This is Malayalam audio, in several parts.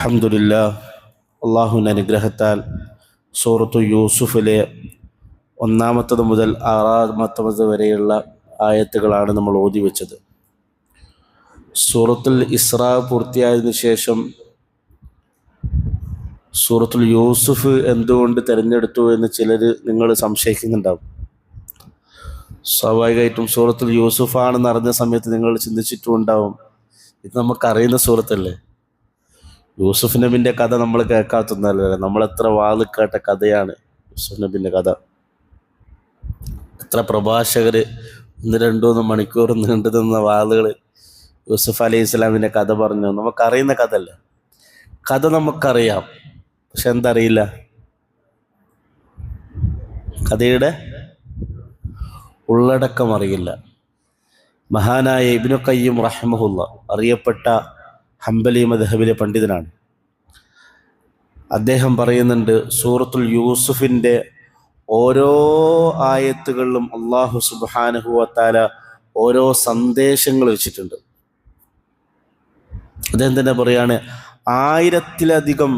അൽഹംദുലില്ലാ, അള്ളാഹുവിൻ്റെ അനുഗ്രഹത്താൽ സൂറത്തു യൂസുഫിലെ ഒന്നാമത്തത് മുതൽ ആറാമത്തത് വരെയുള്ള ആയത്തുകളാണ് നമ്മൾ ഓതി വെച്ചത്. സൂറത്തുൽ ഇസ്രാ പൂർത്തിയായതിനു ശേഷം സൂറത്തുൽ യൂസുഫ് എന്തുകൊണ്ട് തിരഞ്ഞെടുത്തു എന്ന് നിങ്ങൾ സംശയിക്കുന്നുണ്ടാവും. സ്വാഭാവികമായിട്ടും സൂറത്തുൽ യൂസുഫാണെന്ന് അറിഞ്ഞ സമയത്ത് നിങ്ങൾ ചിന്തിച്ചിട്ടും ഉണ്ടാവും, ഇത് നമുക്കറിയുന്ന സൂറത്തല്ലേ, യൂസുഫ് നബിൻ്റെ കഥ നമ്മൾ കേൾക്കാത്തൊന്നല്ലേ, നമ്മളെത്ര വാല് കേട്ട കഥയാണ് യൂസുഫ് നബിൻ്റെ കഥ. എത്ര പ്രഭാഷകർ 1-2-3 മണിക്കൂർ നീണ്ടു നിന്ന വാളുകൾ യൂസുഫ് അലൈഹി ഇസ്ലാമിൻ്റെ കഥ പറഞ്ഞു. നമുക്കറിയുന്ന കഥ അല്ലേ, കഥ നമുക്കറിയാം, പക്ഷെ എന്തറിയില്ല, കഥയുടെ ഉള്ളടക്കം അറിയില്ല. മഹാനായ ഇബ്നു ഖയ്യിം റഹിമഹുല്ലാ അറിയപ്പെട്ട ഹംബലി മദ്ഹബിലെ പണ്ഡിതനാണ്. അദ്ദേഹം പറയുന്നുണ്ട്, സൂറത്തുൽ യൂസുഫിൻ്റെ ഓരോ ആയത്തുകളിലും അല്ലാഹു സുബ്ഹാനഹു വ തആല ഓരോ സന്ദേശങ്ങൾ വെച്ചിട്ടുണ്ട്. അദ്ദേഹം തന്നെ പറയാണ്, 1000-ലധികം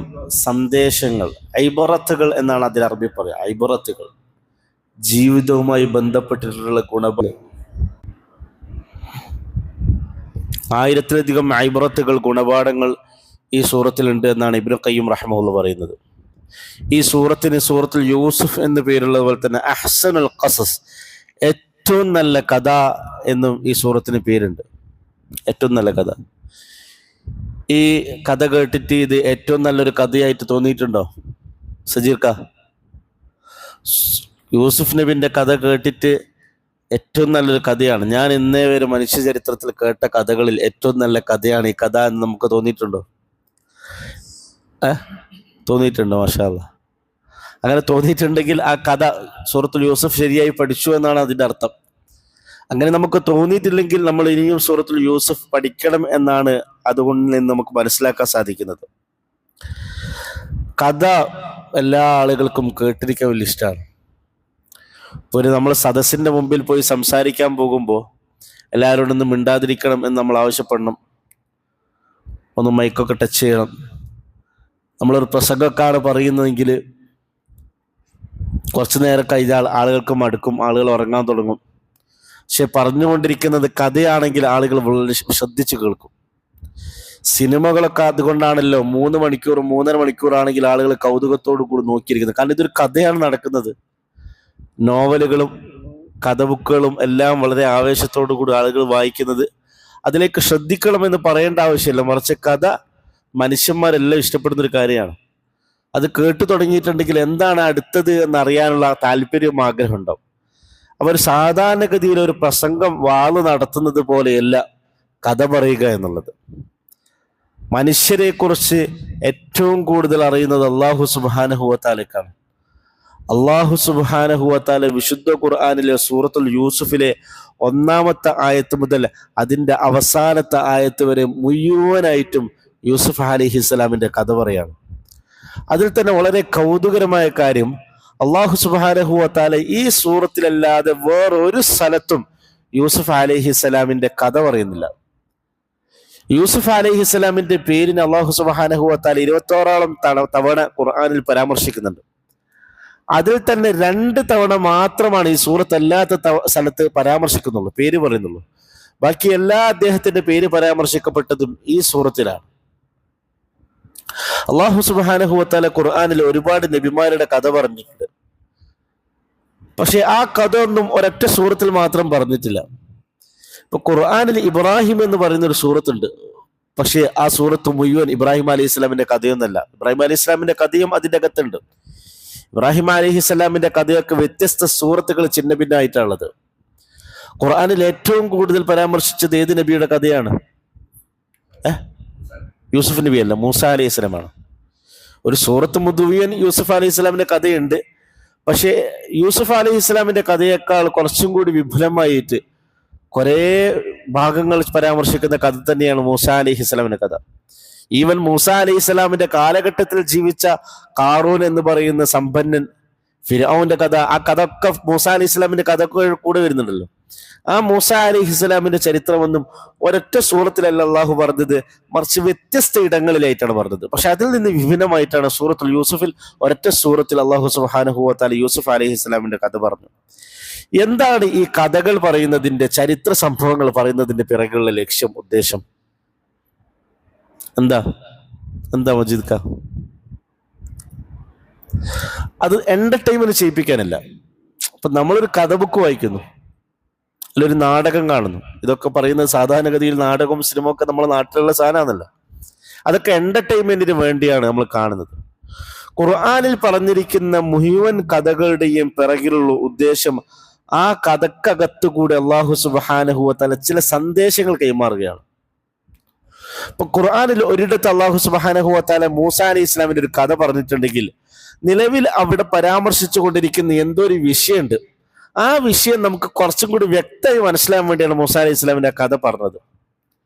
സന്ദേശങ്ങൾ, ഐബറത്തുകൾ എന്നാണ് അതിൽ അറബി പറയുക. ഐബറത്തുകൾ ജീവിതവുമായി ബന്ധപ്പെട്ടിട്ടുള്ള ഗുണപാഠങ്ങൾ, 1000-ലധികം ഐബറത്തുകൾ, ഗുണപാഠങ്ങൾ ഈ സൂറത്തിലുണ്ട് എന്നാണ് ഇബ്നു ഖയ്യിം റഹിമഹുല്ലാഹ് പറയുന്നത്. ഈ സൂറത്തിന് സൂറത്തുൽ യൂസുഫ് എന്ന് പേരുള്ളത് പോലെ തന്നെ അഹ്സനുൽ ഖസസ്, ഏറ്റവും നല്ല കഥ എന്നും ഈ സൂറത്തിന് പേരുണ്ട്. ഏറ്റവും നല്ല കഥ. ഈ കഥ കേട്ടിട്ട് ഇത് ഏറ്റവും നല്ലൊരു കഥയായിട്ട് തോന്നിയിട്ടുണ്ടോ സജീർക്ക? യൂസുഫ് നബിൻ്റെ കഥ കേട്ടിട്ട് ഏറ്റവും നല്ലൊരു കഥയാണ്, ഞാൻ ഇന്നേ വരെ മനുഷ്യ ചരിത്രത്തിൽ കേട്ട കഥകളിൽ ഏറ്റവും നല്ല കഥയാണ് ഈ കഥ എന്ന് നമുക്ക് തോന്നിയിട്ടുണ്ടോ? തോന്നിയിട്ടുണ്ടോ? മാഷാ അല്ലാഹ്. അങ്ങനെ തോന്നിയിട്ടുണ്ടെങ്കിൽ ആ കഥ സൂറത്തുൽ യൂസുഫ് ശരിയായി പഠിച്ചു എന്നാണ് അതിൻ്റെ അർത്ഥം. അങ്ങനെ നമുക്ക് തോന്നിയിട്ടില്ലെങ്കിൽ നമ്മൾ ഇനിയും സൂറത്തുൽ യൂസുഫ് പഠിക്കണം എന്നാണ് അതുകൊണ്ട് നിന്ന് നമുക്ക് മനസ്സിലാക്കാൻ സാധിക്കുന്നത്. കഥ എല്ലാ ആളുകൾക്കും കേട്ടിരിക്കാൻ വലിയ ഇഷ്ടമാണ്. ഇപ്പോൾ നമ്മൾ സദസ്സിൻ്റെ മുമ്പിൽ പോയി സംസാരിക്കാൻ പോകുമ്പോൾ എല്ലാവരോടൊന്നും മിണ്ടാതിരിക്കണം എന്ന് നമ്മൾ ആവശ്യപ്പെടണം, ഒന്ന് മൈക്കൊക്കെ ടച്ച് ചെയ്യണം. നമ്മളൊരു പ്രസംഗമൊക്കെയാണ് പറയുന്നതെങ്കിൽ കുറച്ച് നേരം കഴിഞ്ഞാൽ ആളുകൾക്ക് മടുക്കും, ആളുകൾ ഉറങ്ങാൻ തുടങ്ങും. പക്ഷെ പറഞ്ഞുകൊണ്ടിരിക്കുന്നത് കഥയാണെങ്കിൽ ആളുകൾ വളരെ ശ്രദ്ധിച്ച് കേൾക്കും. സിനിമകളൊക്കെ അതുകൊണ്ടാണല്ലോ 3 മണിക്കൂർ 3.5 മണിക്കൂറാണെങ്കിൽ ആളുകൾ കൗതുകത്തോടു കൂടി നോക്കിയിരിക്കുന്നത്. കാരണം ഇതൊരു കഥയാണ് നടക്കുന്നത്. നോവലുകളും കഥ ബുക്കുകളും എല്ലാം വളരെ ആവേശത്തോടു കൂടി ആളുകൾ വായിക്കുന്നത്. അതിലേക്ക് ശ്രദ്ധിക്കണമെന്ന് പറയേണ്ട ആവശ്യമില്ല, മറിച്ച് കഥ മനുഷ്യന്മാരെല്ലാം ഇഷ്ടപ്പെടുന്നൊരു കാര്യമാണ്. അത് കേട്ടു തുടങ്ങിയിട്ടുണ്ടെങ്കിൽ എന്താണ് അടുത്തത് എന്നറിയാനുള്ള താല്പര്യവും ആഗ്രഹം ഉണ്ടാവും. അവർ സാധാരണഗതിയിൽ ഒരു പ്രസംഗം വാള് നടത്തുന്നത് പോലെയല്ല കഥ പറയുക എന്നുള്ളത്. മനുഷ്യരെക്കുറിച്ച് ഏറ്റവും കൂടുതൽ അറിയുന്നത് അല്ലാഹു സുബ്ഹാനഹു വ തആലയ്ക്കാണ്. അല്ലാഹു സുബ്ഹാനഹു വ തആല വിശുദ്ധ ഖുർആനിലെ സൂറത്തുൽ യൂസുഫിലെ 1-ാമത്തെ ആയത്ത് മുതൽ അതിൻ്റെ അവസാനത്തെ ആയത്ത് വരെ മുഴുവനായിട്ടും യൂസുഫ് അലൈഹിസ്സലാമിൻ്റെ കഥ പറയാണ്. അതിൽ തന്നെ വളരെ കൗതുകരമായ കാര്യം, അല്ലാഹു സുബ്ഹാനഹു വ തആല ഈ സൂറത്തിലല്ലാതെ വേറൊരു സ്ഥലത്തും യൂസുഫ് അലൈഹിസ്സലാമിൻ്റെ കഥ പറയുന്നില്ല. യൂസുഫ് അലൈഹിസ്സലാമിൻ്റെ പേരിന് അല്ലാഹു സുബ്ഹാനഹു വ തആല 26ഓളം തവണ ഖുർആനിൽ പരാമർശിക്കുന്നുണ്ട്. അതിൽ തന്നെ 2 തവണ മാത്രമാണ് ഈ സൂറത്ത് അല്ലാത്ത സ്ഥലത്ത് പരാമർശിക്കുന്നുള്ളൂ, പേര് പറയുന്നുള്ളൂ. ബാക്കി എല്ലാ അദ്ദേഹത്തിന്റെ പേര് പരാമർശിക്കപ്പെട്ടതും ഈ സൂറത്തിലാണ്. അല്ലാഹു സുബ്ഹാനഹു വ തആല ഖുർആനിൽ ഒരുപാട് നബിമാരുടെ കഥ പറഞ്ഞിട്ടുണ്ട്. പക്ഷെ ആ കഥ ഒന്നും ഒരൊറ്റ സൂറത്തിൽ മാത്രം പറഞ്ഞിട്ടില്ല. ഇപ്പൊ ഖുർആനിൽ ഇബ്രാഹിം എന്ന് പറയുന്ന ഒരു സൂറത്തുണ്ട്. പക്ഷെ ആ സൂറത്ത് മുഴുവൻ ഇബ്രാഹിം അലൈഹി ഇസ്ലാമിന്റെ കഥയൊന്നല്ല. ഇബ്രാഹിം അലൈഹി ഇസ്ലാമിന്റെ കഥയും അതിൻ്റെ അകത്തുണ്ട്. ഇബ്രാഹിം അലൈഹി ഇസ്ലാമിന്റെ കഥയൊക്കെ വ്യത്യസ്ത സൂറത്തുകൾ ചിന്ന ഭിന്നായിട്ടുള്ളത്. ഖുർആനിൽ ഏറ്റവും കൂടുതൽ പരാമർശിച്ചത് ഏത് നബിയുടെ കഥയാണ്? യൂസുഫ് നബി അല്ല, മൂസ അലൈഹി ഇസ്ലാമാണ്. ഒരു സൂറത്ത് മുഴുവൻ യൂസുഫ് അലൈഹി ഇസ്ലാമിന്റെ കഥയുണ്ട്. പക്ഷേ യൂസുഫ് അലൈഹി ഇസ്ലാമിന്റെ കഥയേക്കാൾ കുറച്ചും കൂടി വിപുലമായിട്ട് കുറേ ഭാഗങ്ങൾ പരാമർശിക്കുന്ന കഥ തന്നെയാണ് മൂസ അലൈഹി ഇസ്ലാമിന്റെ കഥ. ഈവൻ മൂസ അലൈഹി ഇസ്ലാമിന്റെ കാലഘട്ടത്തിൽ ജീവിച്ച ഖാറൂൻ എന്ന് പറയുന്ന സമ്പന്നൻ, ഫിർഔന്റെ കഥ, ആ കഥ ഒക്കെ മൂസ അലൈഹി ഇസ്ലാമിന്റെ കഥ കൂടെ വരുന്നുണ്ടല്ലോ. ആ മൂസ അലൈഹിസ്സലാമിന്റെ ചരിത്രമൊന്നും ഒരൊറ്റ സൂറത്തിലല്ല അള്ളാഹു പറഞ്ഞത്, മറിച്ച് വ്യത്യസ്ത ഇടങ്ങളിലായിട്ടാണ് പറഞ്ഞത്. പക്ഷെ അതിൽ നിന്ന് വിഭിന്നമായിട്ടാണ് സൂറത്തുൽ യൂസുഫിൽ ഒരൊറ്റ സൂറത്തിൽ അള്ളാഹു സുബ്ഹാനഹു വ തആല യൂസുഫ് അലൈഹിസ്സലാമിന്റെ കഥ പറഞ്ഞു. എന്താണ് ഈ കഥകൾ പറയുന്നതിന്റെ, ചരിത്ര സംഭവങ്ങൾ പറയുന്നതിന്റെ പിറകിലുള്ള ലക്ഷ്യം, ഉദ്ദേശം എന്താ എന്താ മജീദ് ക? അത് എന്റർടൈൻമെന്റ് ചെയ്യിപ്പിക്കാനല്ല. അപ്പൊ നമ്മളൊരു കഥ ബുക്ക് വായിക്കുന്നു, അല്ലൊരു നാടകം കാണുന്നു. ഇതൊക്കെ പറയുന്നത് സാധാരണഗതിയിൽ നാടകവും സിനിമ ഒക്കെ നമ്മളെ നാട്ടിലുള്ള സാധനമാണല്ലോ. അതൊക്കെ എന്റർടൈൻമെന്റിന് വേണ്ടിയാണ് നമ്മൾ കാണുന്നത്. ഖുർആനിൽ പറഞ്ഞിരിക്കുന്ന മുഴുവൻ കഥകളുടെയും പിറകിലുള്ള ഉദ്ദേശം ആ കഥക്കകത്തുകൂടി അള്ളാഹു സുബ്ഹാനഹു വ തആല ചില സന്ദേശങ്ങൾ കൈമാറുകയാണ്. ഇപ്പൊ ഖുർആനിൽ ഒരിടത്ത് അള്ളാഹു സുബ്ഹാനഹു വ തആല മൂസ അലൈഹി ഇസ്ലാമിന്റെ ഒരു കഥ പറഞ്ഞിട്ടുണ്ടെങ്കിൽ നിലവിൽ അവിടെ പരാമർശിച്ചു കൊണ്ടിരിക്കുന്ന എന്തോ ഒരു വിഷയമുണ്ട്. ആ വിഷയം നമുക്ക് കുറച്ചും കൂടി വ്യക്തമായി മനസ്സിലാകാൻ വേണ്ടിയാണ് മൂസ അലൈഹി ഇസ്ലാമിന്റെ ആ കഥ പറഞ്ഞത്.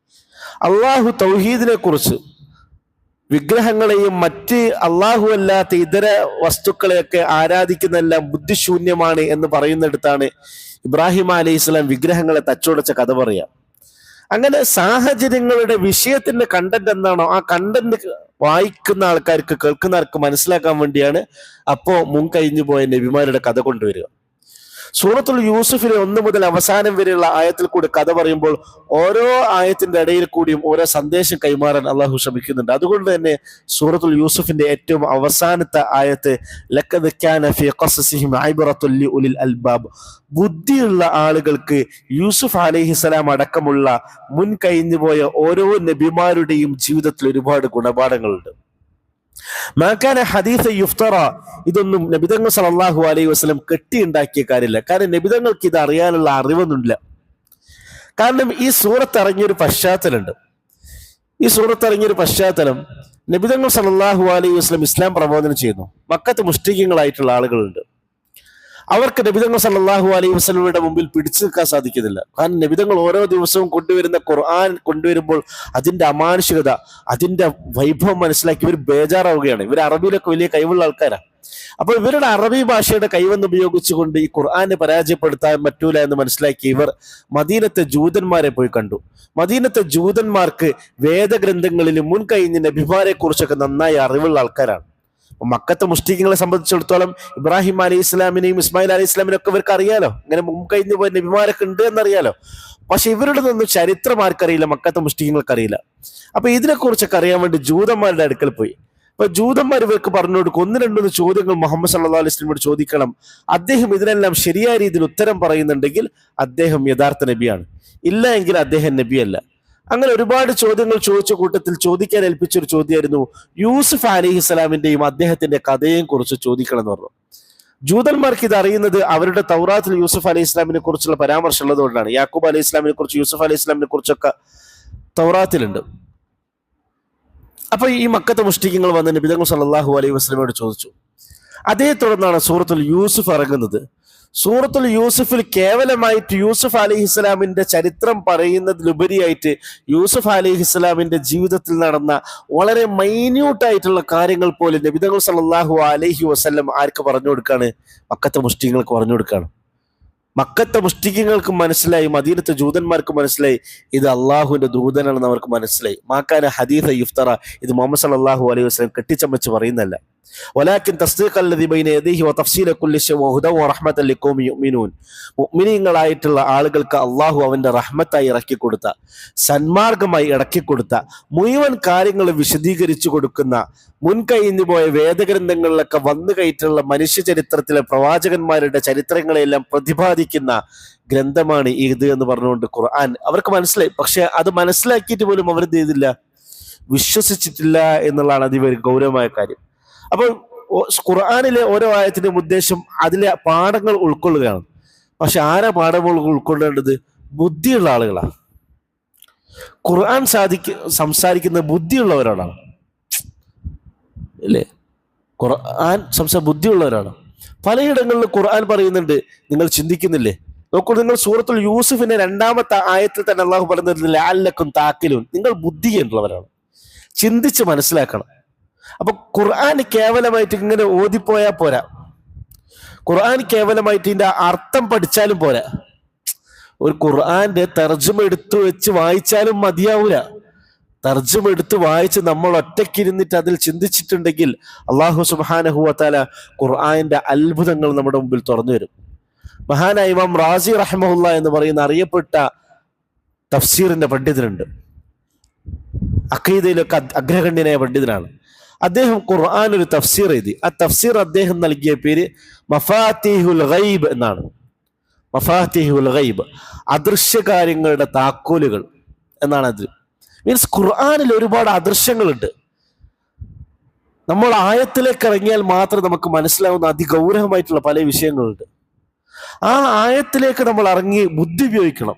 അള്ളാഹു തൗഹീദിനെ കുറിച്ച്, വിഗ്രഹങ്ങളെയും മറ്റ് അള്ളാഹു അല്ലാത്ത ഇതര വസ്തുക്കളെയൊക്കെ ആരാധിക്കുന്നതെല്ലാം ബുദ്ധിശൂന്യമാണ് എന്ന് പറയുന്നിടത്താണ് ഇബ്രാഹിം അലൈഹി ഇസ്ലാം വിഗ്രഹങ്ങളെ തച്ചുടച്ച കഥ പറയാം. അങ്ങനെ സാഹചര്യങ്ങളുടെ വിഷയത്തിന്റെ കണ്ടന്റ് എന്താണോ ആ കണ്ടന്റ് വായിക്കുന്ന ആൾക്കാർക്ക്, കേൾക്കുന്ന ആൾക്ക് മനസ്സിലാക്കാൻ വേണ്ടിയാണ് അപ്പോ മുൻകഴിഞ്ഞു പോയ നബിമാരുടെ കഥ കൊണ്ടുവരിക. സൂറത്തുൽ യൂസുഫിലെ 1 മുതൽ അവസാനം വരെയുള്ള ആയത്തിൽ കൂടി കഥ പറയുമ്പോൾ ഓരോ ആയത്തിന്റെ ഇടയിൽ കൂടിയും ഓരോ സന്ദേശം കൈമാറാൻ അള്ളാഹു ശ്രമിക്കുന്നുണ്ട്. അതുകൊണ്ട് തന്നെ സൂറത്തുൽ യൂസുഫിന്റെ ഏറ്റവും അവസാനത്തെ ആയത്ത് ലഖദ് കാന ഫീ ഖസസിഹിം ഇബ്റത്തുൻ ലിഉലിൽ അൽബാബ്, ബുദ്ധിയുള്ള ആളുകൾക്ക് യൂസുഫ് അലൈഹിസ്സലാം അടക്കമുള്ള മുൻ കഴിഞ്ഞു പോയ ഓരോ നബിമാരുടെയും ജീവിതത്തിൽ ഒരുപാട് ഗുണപാഠങ്ങളുണ്ട്. മാകാന ഹദീസ യുഫ്തറ, ഇതൊന്നും നബിതങ്ങൾ സല്ലല്ലാഹു അലൈഹി വസല്ലം കെട്ടിയുണ്ടാക്കിയ കാര്യമില്ല. കാരണം നബിതങ്ങൾക്ക് ഇത് അറിയാനുള്ള അറിവൊന്നുമില്ല. കാരണം ഈ സൂറത്ത് ഇറങ്ങിയൊരു പശ്ചാത്തലമുണ്ട്. ഈ സൂറത്ത് ഇറങ്ങിയൊരു പശ്ചാത്തലം, നബിതങ്ങൾ സല്ലല്ലാഹു അലൈഹി വസല്ലം ഇസ്ലാം പ്രബോധനം ചെയ്യുന്നു. മക്കത്ത് മുഷ്രിക്കീങ്ങളായിട്ടുള്ള ആളുകളുണ്ട്. അവർക്ക് നബിതങ്ങൾ സല്ലല്ലാഹു അലൈഹി വസല്ലമയുടെ മുമ്പിൽ പിടിച്ചു നിൽക്കാൻ സാധിക്കുന്നില്ല. കാരണം നബിതങ്ങൾ ഓരോ ദിവസവും കൊണ്ടുവരുന്ന ഖുർആൻ കൊണ്ടുവരുമ്പോൾ അതിന്റെ അമാനുഷികത, അതിന്റെ വൈഭവം മനസ്സിലാക്കി ഇവർ ബേജാറാവുകയാണ്. ഇവർ അറബിയിലൊക്കെ വലിയ കഴിവുള്ള ആൾക്കാരാണ്. അപ്പൊ ഇവരുടെ അറബി ഭാഷയുടെ കൈവന്ന് ഉപയോഗിച്ചുകൊണ്ട് ഈ ഖുർആനെ പരാജയപ്പെടുത്താൻ പറ്റൂല എന്ന് മനസ്സിലാക്കി ഇവർ മദീനത്തെ ജൂതന്മാരെ പോയി കണ്ടു. മദീനത്തെ ജൂതന്മാർക്ക് വേദഗ്രന്ഥങ്ങളിൽ മുൻകഴിഞ്ഞ നബിമാരെ കുറിച്ചൊക്കെ നന്നായി അറിവുള്ള ആൾക്കാരാണ്. മക്കത്തെ മുഷ്രിക്കുകളെ സംബന്ധിച്ചിടത്തോളം ഇബ്രാഹിം അലൈഹി ഇസ്ലാമിനെയും ഇസ്മായിൽ അലൈഹി ഇസ്ലാമിനെയും ഒക്കെ ഇവർക്ക് അറിയാലോ, ഇങ്ങനെ മുൻകഴിഞ്ഞു പോയ നബിമാരൊക്കെ ഉണ്ട് എന്നറിയാലോ. പക്ഷെ ഇവരുടെ ഒന്നും ചരിത്രം ആർക്കറിയില്ല, മക്കത്തെ മുഷ്രിക്കുകൾക്ക് അറിയില്ല. അപ്പൊ ഇതിനെക്കുറിച്ചൊക്കെ അറിയാൻ വേണ്ടി ജൂതന്മാരുടെ അടുക്കൽ പോയി. അപ്പൊ ജൂതന്മാർ ഇവർക്ക് പറഞ്ഞു കൊടുക്കും, 1-2 ചോദ്യങ്ങൾ മുഹമ്മദ് സല്ലല്ലാഹു അലൈഹി വസല്ലമയോട് ചോദിക്കണം. അദ്ദേഹം ഇതിനെല്ലാം ശരിയായ രീതിയിൽ ഉത്തരം പറയുന്നുണ്ടെങ്കിൽ അദ്ദേഹം യഥാർത്ഥ നബിയാണ്, ഇല്ല എങ്കിൽ അദ്ദേഹം നബിയല്ല. അങ്ങനെ ഒരുപാട് ചോദ്യങ്ങൾ ചോദിച്ച കൂട്ടത്തിൽ ചോദിക്കാൻ ഏൽപ്പിച്ചൊരു ചോദ്യമായിരുന്നു യൂസുഫ് അലൈഹിസ്സലാമിന്റെയും അദ്ദേഹത്തിന്റെ കഥയെയും കുറിച്ച് ചോദിക്കണം എന്ന് പറഞ്ഞു. ജൂതന്മാർക്ക് ഇത് അറിയുന്നത് അവരുടെ തൗറാത്തിൽ യൂസുഫ് അലൈഹി ഇസ്ലാമിനെ കുറിച്ചുള്ള പരാമർശം ഉള്ളതുകൊണ്ടാണ്. യാക്കൂബ് അലൈഹി ഇസ്ലാമിനെ കുറിച്ച്, യൂസുഫ് അലൈഹി ഇസ്ലാമിനെ കുറിച്ചൊക്കെ തൗറാത്തിലുണ്ട്. അപ്പൊ ഈ മക്കത്തെ മുഷ്രിക്കുകൾ വന്ന് നബിതങ്ങൾ സല്ലല്ലാഹു അലൈഹി വസല്ലമയോട് ചോദിച്ചു. അതേ തുടർന്നാണ് സൂറത്തുൽ യൂസുഫ് ഇറങ്ങുന്നത്. സൂറത്തുൽ യൂസുഫിൽ കേവലമായിട്ട് യൂസുഫ് അലൈഹിസ്സലാമിന്റെ ചരിത്രം പറയുന്നതിലുപരിയായിട്ട് യൂസുഫ് അലൈഹിസ്സലാമിന്റെ ജീവിതത്തിൽ നടന്ന വളരെ മൈന്യൂട്ടായിട്ടുള്ള കാര്യങ്ങൾ പോലും നബിതങ്ങൾ സല്ലല്ലാഹു അലൈഹി വസല്ലം ആർക്ക് പറഞ്ഞു കൊടുക്കാണ്? മക്കത്തെ മുഷ്രിക്കുകൾക്ക് പറഞ്ഞു കൊടുക്കാണ്. മക്കത്തെ മുഷ്രിക്കുകൾക്ക് മനസ്സിലായി, മദീനത്തെ ജൂതന്മാർക്ക് മനസ്സിലായി ഇത് അള്ളാഹുവിന്റെ ദൂതനാണെന്ന് അവർക്ക് മനസ്സിലായി. മാക്കാന ഹദീസ യുഫ്തറ, ഇത് മുഹമ്മദ് സല്ലല്ലാഹു അലൈഹി വസല്ലം കെട്ടിച്ചമച്ച് പറയുന്നല്ല. വലാകിൻ തസ്ദീഖ അല്ലദീ ബൈന യദൈഹി വതഫ്സീല കുല്ലി ശൈഇൻ വഹുദൻ വറഹ്മതൻ ലിഖൗമി യുഅ്മിനൂൻ, മുഅ്മിനീങ്ങളായിട്ടുള്ള ആളുകൾക്ക് അള്ളാഹു അവന്റെ റഹ്മത്തായി ഇറക്കി കൊടുത്ത, സന്മാർഗമായി ഇറക്കി കൊടുത്ത, മുഴുവൻ കാര്യങ്ങൾ വിശദീകരിച്ചു കൊടുക്കുന്ന, മുൻകഴിഞ്ഞു പോയ വേദഗ്രന്ഥങ്ങളിലൊക്കെ വന്നു കയറ്റുള്ള മനുഷ്യ ചരിത്രത്തിലെ പ്രവാചകന്മാരുടെ ചരിത്രങ്ങളെല്ലാം പ്രതിപാദിക്കുന്ന ഗ്രന്ഥമാണ് ഇത് എന്ന് പറഞ്ഞുകൊണ്ട് ഖുർആൻ അവർക്ക് മനസ്സിലായി. പക്ഷെ അത് മനസ്സിലാക്കിയിട്ട് പോലും അവർ എന്ത് ചെയ്തില്ല, വിശ്വസിച്ചിട്ടില്ല എന്നുള്ളതാണ് അതിവർ ഗൗരവമായ കാര്യം. അപ്പോൾ ഖുർആനിലെ ഓരോ ആയത്തിന്റെയും ഉദ്ദേശം അതിലെ പാഠങ്ങൾ ഉൾക്കൊള്ളുകയാണ്. പക്ഷെ ആരാ പാഠങ്ങൾ ഉൾക്കൊള്ളേണ്ടത്? ബുദ്ധിയുള്ള ആളുകളാണ്. ഖുർആൻ സംസാരിക്കുന്ന ബുദ്ധിയുള്ളവരോടാണ്, അല്ലേ? ഖുർആൻ ബുദ്ധിയുള്ളവരാണ്. പലയിടങ്ങളിലും ഖുർആൻ പറയുന്നുണ്ട്, നിങ്ങൾ ചിന്തിക്കുന്നില്ലേ? നോക്കൂ, നിങ്ങൾ സൂറത്തുൽ യൂസുഫിന്റെ 2-ാമത്തെ ആയത്തിൽ തന്നെ അള്ളാഹു പറയുന്നത് ലഅല്ലക്കും താഖിലൂൻ, നിങ്ങൾ ബുദ്ധിയുള്ളവരാണ്, ചിന്തിച്ച് മനസ്സിലാക്കണം. അപ്പൊ ഖുർആൻ കേവലമായിട്ട് ഇങ്ങനെ ഓതിപ്പോയാൽ പോരാ, ഖുർആൻ കേവലമായിട്ട് ഇതിന്റെ അർത്ഥം പഠിച്ചാലും പോരാ. ഒരു ഖുർആന്റെ തർജ്ജമ എടുത്തു വെച്ച് വായിച്ചാലും മതിയാവൂല. തർജ്ജമ എടുത്ത് വായിച്ച് നമ്മൾ ഒറ്റയ്ക്കിരുന്നിട്ട് അതിൽ ചിന്തിച്ചിട്ടുണ്ടെങ്കിൽ അള്ളാഹു സുബ്ഹാനഹു വ തആല ഖുർആന്റെ അത്ഭുതങ്ങൾ നമ്മുടെ മുമ്പിൽ തുറന്നു വരും. മഹാനായ ഇമാം റാസി റഹിമഹുല്ലാ എന്ന് പറയുന്ന അറിയപ്പെട്ട തഫ്സീറിന്റെ പണ്ഡിതനുണ്ട്. അഖീദയിലൊക്കെ അഗ്രഗണ്യനായ പണ്ഡിതനാണ്. അദ്ദേഹം ഖുർആൻ ഒരു തഫ്സീർ എഴുതി. ആ തഫ്സീർ അദ്ദേഹം നൽകിയ പേര് മഫാത്തിഹുൽ ഗൈബ് എന്നാണ്. മഫാത്തിഹുൽ ഗൈബ്, അദൃശ്യകാര്യങ്ങളുടെ താക്കോലുകൾ എന്നാണ് അത്. മീൻസ് ഖുർആനിൽ ഒരുപാട് അദൃശ്യങ്ങളുണ്ട്. നമ്മൾ ആയത്തിലേക്ക് ഇറങ്ങിയാൽ മാത്രം നമുക്ക് മനസ്സിലാവുന്ന അതിഗൗരവമായിട്ടുള്ള പല വിഷയങ്ങളുണ്ട്. ആ ആയത്തിലേക്ക് നമ്മൾ ഇറങ്ങി ബുദ്ധി ഉപയോഗിക്കണം.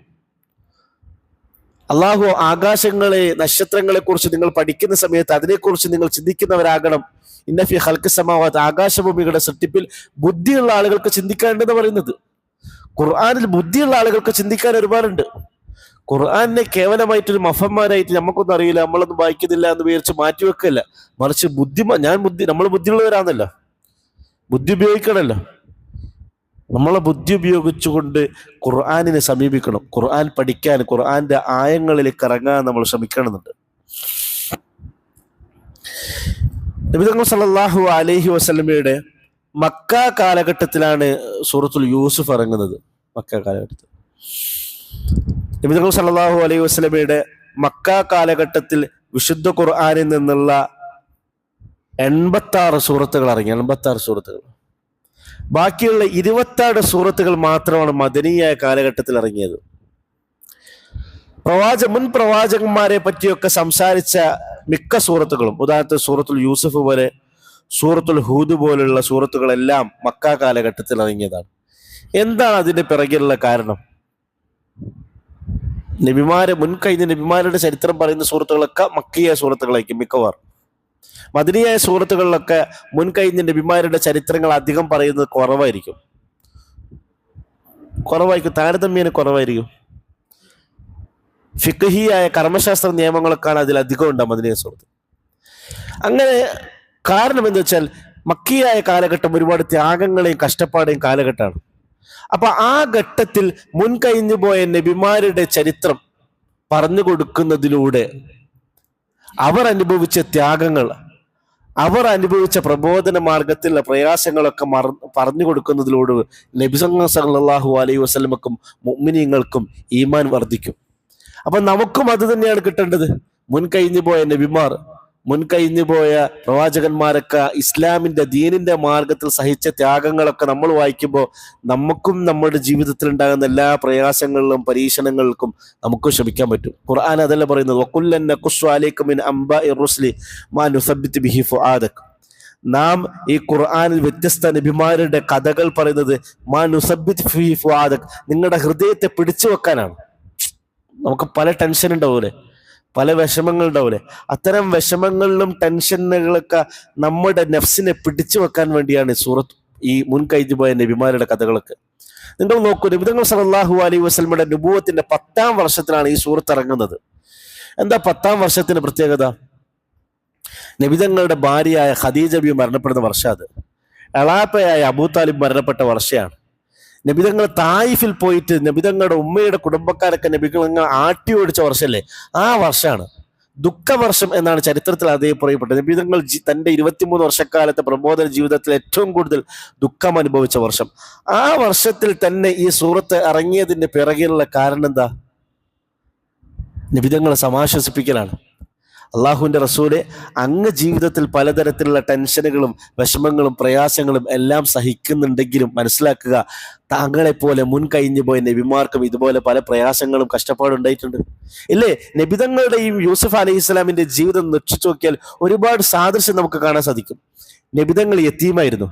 അള്ളാഹു ആകാശങ്ങളെ, നക്ഷത്രങ്ങളെ കുറിച്ച് നിങ്ങൾ പഠിക്കുന്ന സമയത്ത് അതിനെക്കുറിച്ച് നിങ്ങൾ ചിന്തിക്കുന്നവരാകണം. ഇന്ന ഫീ ഖൽഖി സമാവാത്ത്, ആകാശഭൂമികളുടെ സൃഷ്ടിപ്പിൽ ബുദ്ധിയുള്ള ആളുകൾക്ക് ചിന്തിക്കാനുണ്ടെന്ന് പറയുന്നത്. ഖുർആനിൽ ബുദ്ധിയുള്ള ആളുകൾക്ക് ചിന്തിക്കാൻ ഒരുപാടുണ്ട്. ഖുർആനെ കേവലമായിട്ടൊരു മഫന്മാരായിട്ട് നമുക്കൊന്നും അറിയില്ല, നമ്മളൊന്നും വായിക്കുന്നില്ല എന്ന് വിചാരിച്ച് മാറ്റിവെക്കല്ല. മറിച്ച് നമ്മൾ ബുദ്ധിയുള്ളവരാണല്ലോ, ബുദ്ധി ഉപയോഗിക്കണമല്ലോ. നമ്മളെ ബുദ്ധി ഉപയോഗിച്ചുകൊണ്ട് ഖുർആനിനെ സമീപിക്കണം. ഖുർആൻ പഠിക്കാൻ, ഖുർആന്റെ ആയങ്ങളിലേക്ക് ഇറങ്ങാൻ നമ്മൾ ശ്രമിക്കണമെന്നുണ്ട്. നബി തങ്ങൾ സല്ലല്ലാഹു അലൈഹി വസല്ലമയുടെ മക്ക കാലഘട്ടത്തിലാണ് സൂറത്തുൽ യൂസുഫ് ഇറങ്ങുന്നത്. മക്ക കാലഘട്ടത്തിൽ നബി തങ്ങൾ സല്ലല്ലാഹു അലൈഹി വസല്ലമയുടെ മക്ക കാലഘട്ടത്തിൽ വിശുദ്ധ ഖുർആനിൽ നിന്നുള്ള 86 സൂറത്തുകൾ ഇറങ്ങി. 86 സൂറത്തുകൾ. ബാക്കിയുള്ള 26 സൂറത്തുകൾ മാത്രമാണ് മദനിയായ കാലഘട്ടത്തിൽ ഇറങ്ങിയത്. മുൻ പ്രവാചകന്മാരെ പറ്റിയൊക്കെ സംസാരിച്ച മിക്ക സൂറത്തുകളും, ഉദാഹരണത്തിന് സൂറത്തുൽ യൂസുഫ് പോലെ, സൂറത്തുൽ ഹൂദ് പോലുള്ള സൂറത്തുകളെല്ലാം മക്ക കാലഘട്ടത്തിൽ ഇറങ്ങിയതാണ്. എന്താണ് അതിന്റെ പിറകിലുള്ള കാരണം? മുൻകഴിഞ്ഞ നബിമാരുടെ ചരിത്രം പറയുന്ന സൂറത്തുകളൊക്കെ മക്കിയ സൂറത്തുകളായിരിക്കും മിക്കവാറും. മദനിയായ സൂറത്തുകളിലൊക്കെ മുൻകഴിഞ്ഞ നബിമാരുടെ ചരിത്രങ്ങൾ അധികം പറയുന്നത് കുറവായിരിക്കും, താരതമ്യേന കുറവായിരിക്കും. ഫിഖ്ഹിയായ കർമ്മശാസ്ത്ര നിയമങ്ങളൊക്കെയാണ് അതിൽ അധികം ഉണ്ടാകും മദനിയ സൂറത്ത്. അങ്ങനെ കാരണം എന്താ വെച്ചാൽ മക്കിയായ കാലഘട്ടം ഒരുപാട് ത്യാഗങ്ങളെയും കഷ്ടപ്പാടെയും കാലഘട്ടമാണ്. അപ്പൊ ആ ഘട്ടത്തിൽ മുൻകഴിഞ്ഞു പോയ നബിമാരുടെ ചരിത്രം പറഞ്ഞു കൊടുക്കുന്നതിലൂടെ അവർ അനുഭവിച്ച ത്യാഗങ്ങൾ, അവർ അനുഭവിച്ച പ്രബോധന മാർഗത്തിലുള്ള പ്രയാസങ്ങളൊക്കെ പറഞ്ഞു കൊടുക്കുന്നതിലൂടെ നബി സല്ലല്ലാഹു അലൈഹി വസല്ലമക്കും മുഅ്മിനീങ്ങൾക്കും ഈമാൻ വർദ്ധിക്കും. അപ്പൊ നമുക്കും അത് തന്നെയാണ് കിട്ടേണ്ടത്. മുൻകഴിഞ്ഞു പോയ നബിമാർ, മുൻകഴിഞ്ഞു പോയ പ്രവാചകന്മാരൊക്കെ ഇസ്ലാമിന്റെ ദീനിന്റെ മാർഗത്തിൽ സഹിച്ച ത്യാഗങ്ങളൊക്കെ നമ്മൾ വായിക്കുമ്പോൾ നമുക്കും നമ്മുടെ ജീവിതത്തിൽ ഉണ്ടാകുന്ന എല്ലാ പ്രയാസങ്ങളിലും പരീക്ഷണങ്ങൾക്കും നമുക്കും ക്ഷമിക്കാൻ പറ്റും. ഖുർആൻ അതല്ല പറയുന്നത്, വകുല്ലൻ നഖുസ്സു അലൈക മിൻ അംബാഇർ റുസ്ലി മാ നുസബ്ബിതു ബിഹി ഫുആദക്. നാം ഈ ഖുർആനിൽ വ്യത്യസ്ത നബിമാരുടെ കഥകൾ പറയുന്നത് മാ നുസബ്ബിതു ബിഹി ഫുആദക്, നിങ്ങളുടെ ഹൃദയത്തെ പിടിച്ചു വെക്കാനാണ്. നമുക്ക് പല ടെൻഷൻ ഉണ്ടാവൂലേ, പല വിഷമങ്ങൾ ഉണ്ടാവൂലേ, അത്തരം വിഷമങ്ങളിലും ടെൻഷനുകളൊക്കെ നമ്മുടെ നഫ്സിനെ പിടിച്ചു വെക്കാൻ വേണ്ടിയാണ് ഈ മുൻകഴിഞ്ഞു പോയ നബിമാരുടെ കഥകളൊക്കെ. നിങ്ങൾ നോക്കൂ, നബി തങ്ങൾ സല്ലല്ലാഹു അലൈഹി വസല്ലമയുടെ നുബുവത്തിന്റെ 10ാം വർഷത്തിലാണ് ഈ സൂറത്ത് ഇറങ്ങുന്നത്. എന്താ 10ാം വർഷത്തിന്റെ പ്രത്യേകത? നബി തങ്ങളുടെ ഭാര്യയായ ഖദീജ ബി മരണപ്പെടുന്ന വർഷം, അത് എളാപ്പയായ അബൂ താലിബ് മരണപ്പെട്ട വർഷമാണ്. നബിതങ്ങൾ തായിഫിൽ പോയിട്ട് നബിതങ്ങളുടെ ഉമ്മയുടെ കുടുംബക്കാരൊക്കെ നബിതങ്ങൾ ആട്ടി ഓടിച്ച വർഷമല്ലേ, ആ വർഷമാണ്. ദുഃഖവർഷം എന്നാണ് ചരിത്രത്തിൽ അതേ പറയപ്പെട്ടത്. നബിതങ്ങൾ തന്റെ 23 വർഷക്കാലത്തെ പ്രബോധന ജീവിതത്തിൽ ഏറ്റവും കൂടുതൽ ദുഃഖം അനുഭവിച്ച വർഷം. ആ വർഷത്തിൽ തന്നെ ഈ സൂറത്ത് ഇറങ്ങിയതിന്റെ പിറകിലുള്ള കാരണം എന്താ? നബിതങ്ങളെ സമാശ്വസിപ്പിക്കലാണ്. അള്ളാഹുവിന്റെ റസൂലെ, അങ്ങ് ജീവിതത്തിൽ പലതരത്തിലുള്ള ടെൻഷനുകളും വിഷമങ്ങളും പ്രയാസങ്ങളും എല്ലാം സഹിക്കുന്നുണ്ടെങ്കിലും മനസ്സിലാക്കുക, താങ്കളെപ്പോലെ മുൻകഴിഞ്ഞു പോയ നബിമാർക്കും ഇതുപോലെ പല പ്രയാസങ്ങളും കഷ്ടപ്പാടും ഉണ്ടായിട്ടുണ്ട്. ഇല്ലേ? നബിതങ്ങളുടെയും യൂസുഫ് അലൈഹി ഇസ്ലാമിന്റെ ജീവിതം നിശ്ചിച്ചു നോക്കിയാൽ ഒരുപാട് സാദൃശ്യം നമുക്ക് കാണാൻ സാധിക്കും. നബിതങ്ങൾ യത്തീമായിരുന്നു.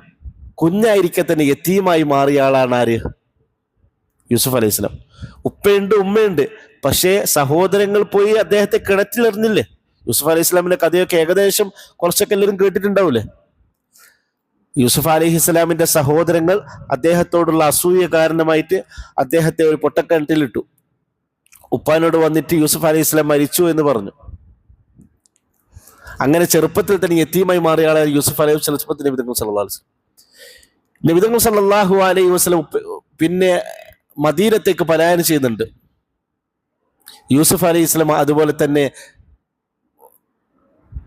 കുഞ്ഞായിരിക്കെ തന്നെ യത്തീമായി മാറിയ ആളാണ് ആര്? യൂസുഫ് അലൈഹി ഇസ്ലാം. ഉപ്പയുണ്ട്, ഉമ്മയുണ്ട്, പക്ഷേ സഹോദരങ്ങൾ പോയി അദ്ദേഹത്തെ കിണറ്റിലെറിഞ്ഞില്ലേ? യൂസുഫ് അലൈഹി ഇസ്ലാമിന്റെ കഥയൊക്കെ ഏകദേശം കുറച്ചൊക്കെ എല്ലാവരും കേട്ടിട്ടുണ്ടാവൂലേ? യൂസുഫ് അലൈഹി ഇസ്ലാമിന്റെ സഹോദരങ്ങൾ അദ്ദേഹത്തോടുള്ള അസൂയ കാരണമായിട്ട് അദ്ദേഹത്തെ ഒരു പൊട്ടക്കിണറ്റിലിട്ടു. ഉപ്പാനോട് വന്നിട്ട് യൂസുഫ് അലൈഹി ഇസ്ലാം മരിച്ചു എന്ന് പറഞ്ഞു. അങ്ങനെ ചെറുപ്പത്തിൽ തന്നെ യതീമായി മാറിയ ആളാണ് യൂസുഫ് അലൈഹി വസല്ലം. നബി തങ്ങൾ സല്ലല്ലാഹു അലൈഹി വസല്ലം പിന്നെ മദീനത്തേക്ക് പലായനം ചെയ്യുന്നുണ്ട്. യൂസുഫ് അലൈഹി ഇസ്ലാം അതുപോലെ തന്നെ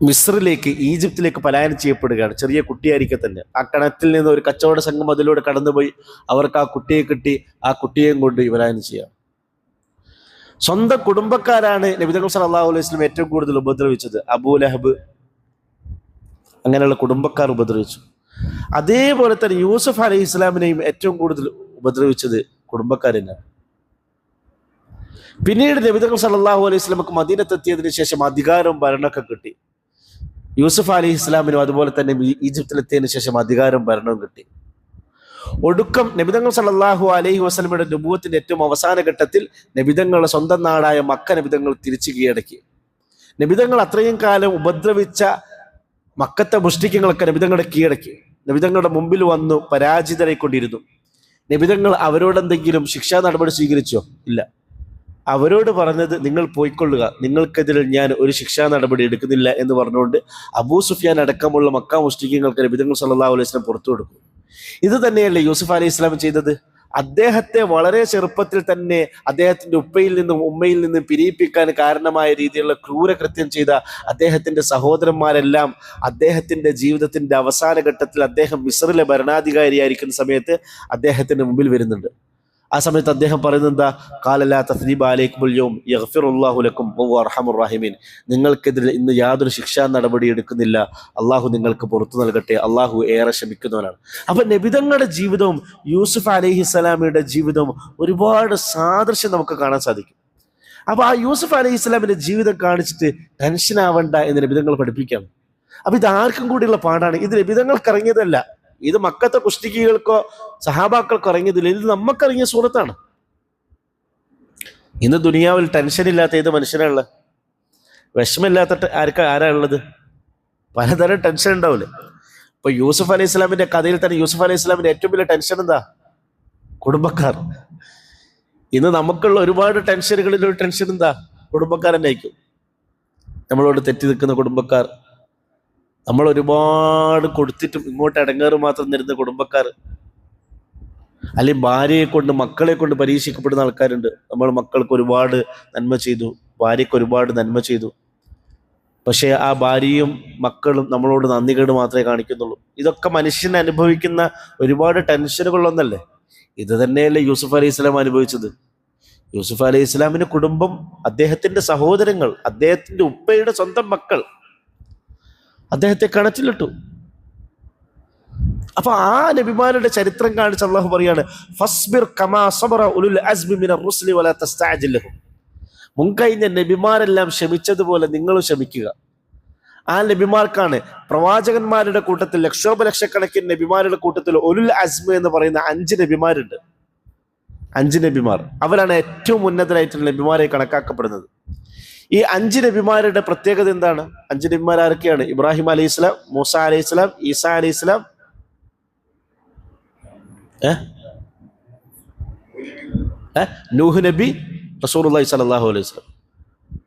മിസ്രിലേക്ക്, ഈജിപ്തിലേക്ക് പലായനം ചെയ്യപ്പെടുകയാണ്. ചെറിയ കുട്ടിയായിരിക്കെ തന്നെ ആ കിണറ്റിൽ നിന്ന് ഒരു കച്ചവട സംഘം അതിലൂടെ കടന്നുപോയി അവർക്ക് ആ കുട്ടിയെ കിട്ടി. ആ കുട്ടിയെയും കൊണ്ട് പലായനം ചെയ്യാം. സ്വന്തം കുടുംബക്കാരാണ് നബി തങ്ങൾ സല്ലല്ലാഹു അലൈഹി വസല്ലം ഏറ്റവും കൂടുതൽ ഉപദ്രവിച്ചത്. അബൂ ലഹബ് അങ്ങനെയുള്ള കുടുംബക്കാർ ഉപദ്രവിച്ചു. അതേപോലെ തന്നെ യൂസുഫ് അലൈഹി ഇസ്ലാമിനെയും ഏറ്റവും കൂടുതൽ ഉപദ്രവിച്ചത് കുടുംബക്കാർ തന്നെയാണ്. പിന്നീട് നബി തങ്ങൾ സല്ലല്ലാഹു അലൈഹി വസല്ലമക്ക് മദീനത്തെത്തിയതിനു ശേഷം അധികാരവും ഭരണമൊക്കെ കിട്ടി. യൂസുഫ് അലൈഹി ഇസ്ലാമിനും അതുപോലെ തന്നെ ഈജിപ്തിലെത്തിയതിനു ശേഷം അധികാരവും ഭരണവും കിട്ടി. ഒടുക്കം നബി തങ്ങൾ സല്ലല്ലാഹു അലൈഹി വസല്ലമയുടെ നബുവത്തിന്റെ ഏറ്റവും അവസാന ഘട്ടത്തിൽ നബി തങ്ങളുടെ സ്വന്തം നാടായ മക്ക നബി തങ്ങൾ തിരിച്ചു കീഴടക്കി. നബി തങ്ങൾ അത്രയും കാലം ഉപദ്രവിച്ച മക്കത്തെ മുഷ്രിക്കുകളൊക്കെ നബി തങ്ങളുടെ കീഴടക്കി. നബി തങ്ങളുടെ മുമ്പിൽ വന്നു പരാജിതരായിക്കൊണ്ടിരുന്നു. നബി തങ്ങൾ അവരോടെന്തെങ്കിലും ശിക്ഷാ നടപടി സ്വീകരിച്ചോ? ഇല്ല. അവരോട് പറഞ്ഞത് നിങ്ങൾ പോയിക്കൊള്ളുക, നിങ്ങൾക്കെതിരെ ഞാൻ ഒരു ശിക്ഷാ നടപടി എടുക്കുന്നില്ല എന്ന് പറഞ്ഞുകൊണ്ട് അബൂ സുഫിയാൻ അടക്കമുള്ള മക്ക മുഷ്രിക്കീങ്ങൾക്ക് നബി തങ്ങൾ സല്ലല്ലാഹു അലൈഹി വസല്ലം പുറത്തു കൊടുക്കും. ഇത് തന്നെയല്ലേ യൂസുഫ് അലൈഹി ഇസ്ലാം ചെയ്തത്? അദ്ദേഹത്തെ വളരെ ചെറുപ്പത്തിൽ തന്നെ അദ്ദേഹത്തിന്റെ ഉപ്പയിൽ നിന്നും ഉമ്മയിൽ നിന്നും പിരിയിപ്പിക്കാൻ കാരണമായ രീതിയിലുള്ള ക്രൂരകൃത്യം ചെയ്ത അദ്ദേഹത്തിന്റെ സഹോദരന്മാരെല്ലാം അദ്ദേഹത്തിന്റെ ജീവിതത്തിന്റെ അവസാന ഘട്ടത്തിൽ അദ്ദേഹം മിസ്രിലെ ഭരണാധികാരിയായിരിക്കുന്ന സമയത്ത് അദ്ദേഹത്തിന്റെ മുമ്പിൽ വരുന്നുണ്ട്. ആ സമയത്ത് അദ്ദേഹം പറയുന്നത് എന്താ? ഖാല ലാ തസ്രീബ അലൈക്കുമുൽ യൗം യഗ്ഫിറുല്ലാഹു ലക്കും വഹുവ അർഹമുർ റഹീമീൻ. നിങ്ങൾക്കെതിരെ ഇന്ന് യാതൊരു ശിക്ഷാ നടപടി എടുക്കുന്നില്ല, അള്ളാഹു നിങ്ങൾക്ക് പുറത്തു നൽകട്ടെ, അള്ളാഹു ഏറെ ക്ഷമിക്കുന്നവനാണ്. അപ്പൊ നബിതങ്ങളുടെ ജീവിതവും യൂസുഫ് അലൈഹിസ്സലാമിയുടെ ജീവിതവും ഒരുപാട് സാദൃശ്യം നമുക്ക് കാണാൻ സാധിക്കും. അപ്പൊ ആ യൂസുഫ് അലൈഹിസ്സലാമിന്റെ ജീവിതം കാണിച്ചിട്ട് ടെൻഷൻ ആവണ്ട എന്ന് നബിതങ്ങൾ പഠിപ്പിക്കുകയാണ്. അപ്പൊ ഇത് ആർക്കും കൂടിയുള്ള പാടാണ്. ഇത് നബിതങ്ങൾക്ക് ഇറങ്ങിയതല്ല, ഇത് മക്കത്തെ കുഷ്ടികൾക്കോ സഹാബാക്കൾക്കോ ഇറങ്ങിയതില്ല, ഇത് നമുക്കിറങ്ങിയ സൂറത്താണ്. ഇന്ന് ദുനിയാവിൽ ടെൻഷൻ ഇല്ലാത്ത ഏത് മനുഷ്യനാണുള്ളത്? വിഷമില്ലാത്ത ആരാ ഉള്ളത്? പലതരം ടെൻഷൻ ഉണ്ടാവില്ലേ? ഇപ്പൊ യൂസുഫ് അലൈഹി ഇസ്ലാമിന്റെ കഥയിൽ തന്നെ യൂസുഫ് അലൈഹി ഇസ്ലാമിന്റെ ഏറ്റവും വലിയ ടെൻഷൻ എന്താ? കുടുംബക്കാർ. ഇന്ന് നമുക്കുള്ള ഒരുപാട് ടെൻഷനുകളിൽ ഒരു ടെൻഷൻ എന്താ? കുടുംബക്കാർ തന്നെ ആയിരിക്കും. നമ്മളോട് തെറ്റി നിൽക്കുന്ന കുടുംബക്കാർ, നമ്മൾ ഒരുപാട് കൊടുത്തിട്ടും ഇങ്ങോട്ട് ഇടങ്ങേറ് മാത്രം തരുന്ന കുടുംബക്കാർ, അല്ലെങ്കിൽ ഭാര്യയെ കൊണ്ട് മക്കളെ കൊണ്ട് പരീക്ഷിക്കപ്പെടുന്ന ആൾക്കാരുണ്ട്. നമ്മൾ മക്കൾക്ക് ഒരുപാട് നന്മ ചെയ്തു, ഭാര്യയ്ക്ക് ഒരുപാട് നന്മ ചെയ്തു, പക്ഷേ ആ ഭാര്യയും മക്കളും നമ്മളോട് നന്ദികേട് മാത്രമേ കാണിക്കുന്നുള്ളൂ. ഇതൊക്കെ മനുഷ്യൻ അനുഭവിക്കുന്ന ഒരുപാട് ടെൻഷനുകളൊന്നല്ലേ? ഇത് തന്നെയല്ലേ യൂസുഫ് അലൈഹി ഇസ്ലാം അനുഭവിച്ചത്? യൂസുഫ് അലൈഹി ഇസ്ലാമിന്റെ കുടുംബം, അദ്ദേഹത്തിന്റെ സഹോദരങ്ങൾ, അദ്ദേഹത്തിന്റെ ഉപ്പയുടെ സ്വന്തം മക്കൾ അദ്ദേഹത്തെ കിണറ്റിലിട്ടു. അപ്പൊ ആ നബിമാരുടെ ചരിത്രം കാണിച്ച് അള്ളാഹു പറയാണ്, ഫസ്ബിർ കമാ സബറ ഉലുൽ അസ്മി മിനർ റുസ്ലി വലാ തസ്തഅജിൽ ലഹും. മുൻകഴിഞ്ഞ നബിമാരെല്ലാം ക്ഷമിച്ചതുപോലെ നിങ്ങളും ക്ഷമിക്കുക. ആ നബിമാർക്കാണ്, പ്രവാചകന്മാരുടെ കൂട്ടത്തിൽ ലക്ഷോപലക്ഷക്കണക്കിന് നബിമാരുടെ കൂട്ടത്തിൽ ഉലുൽ അസ്മി എന്ന് പറയുന്ന 5 നബിമാരുണ്ട്. 5 നബിമാർ, അവരാണ് ഏറ്റവും ഉന്നതരായിട്ടുള്ള നബിമാരെ കണക്കാക്കപ്പെടുന്നത്. ഈ 5 നബിമാരുടെ പ്രത്യേകത എന്താണ്? 5 നബിമാർ ആരൊക്കെയാണ്? ഇബ്രാഹിം അലൈഹി ഇസ്ലാം, മൂസ അലൈഹി ഇസ്ലാം, ഈസാ അലൈഹി ഇസ്ലാം, നൂഹ് നബി, റസൂലുള്ളാഹി സ്വല്ലല്ലാഹു അലൈഹി വസല്ലം.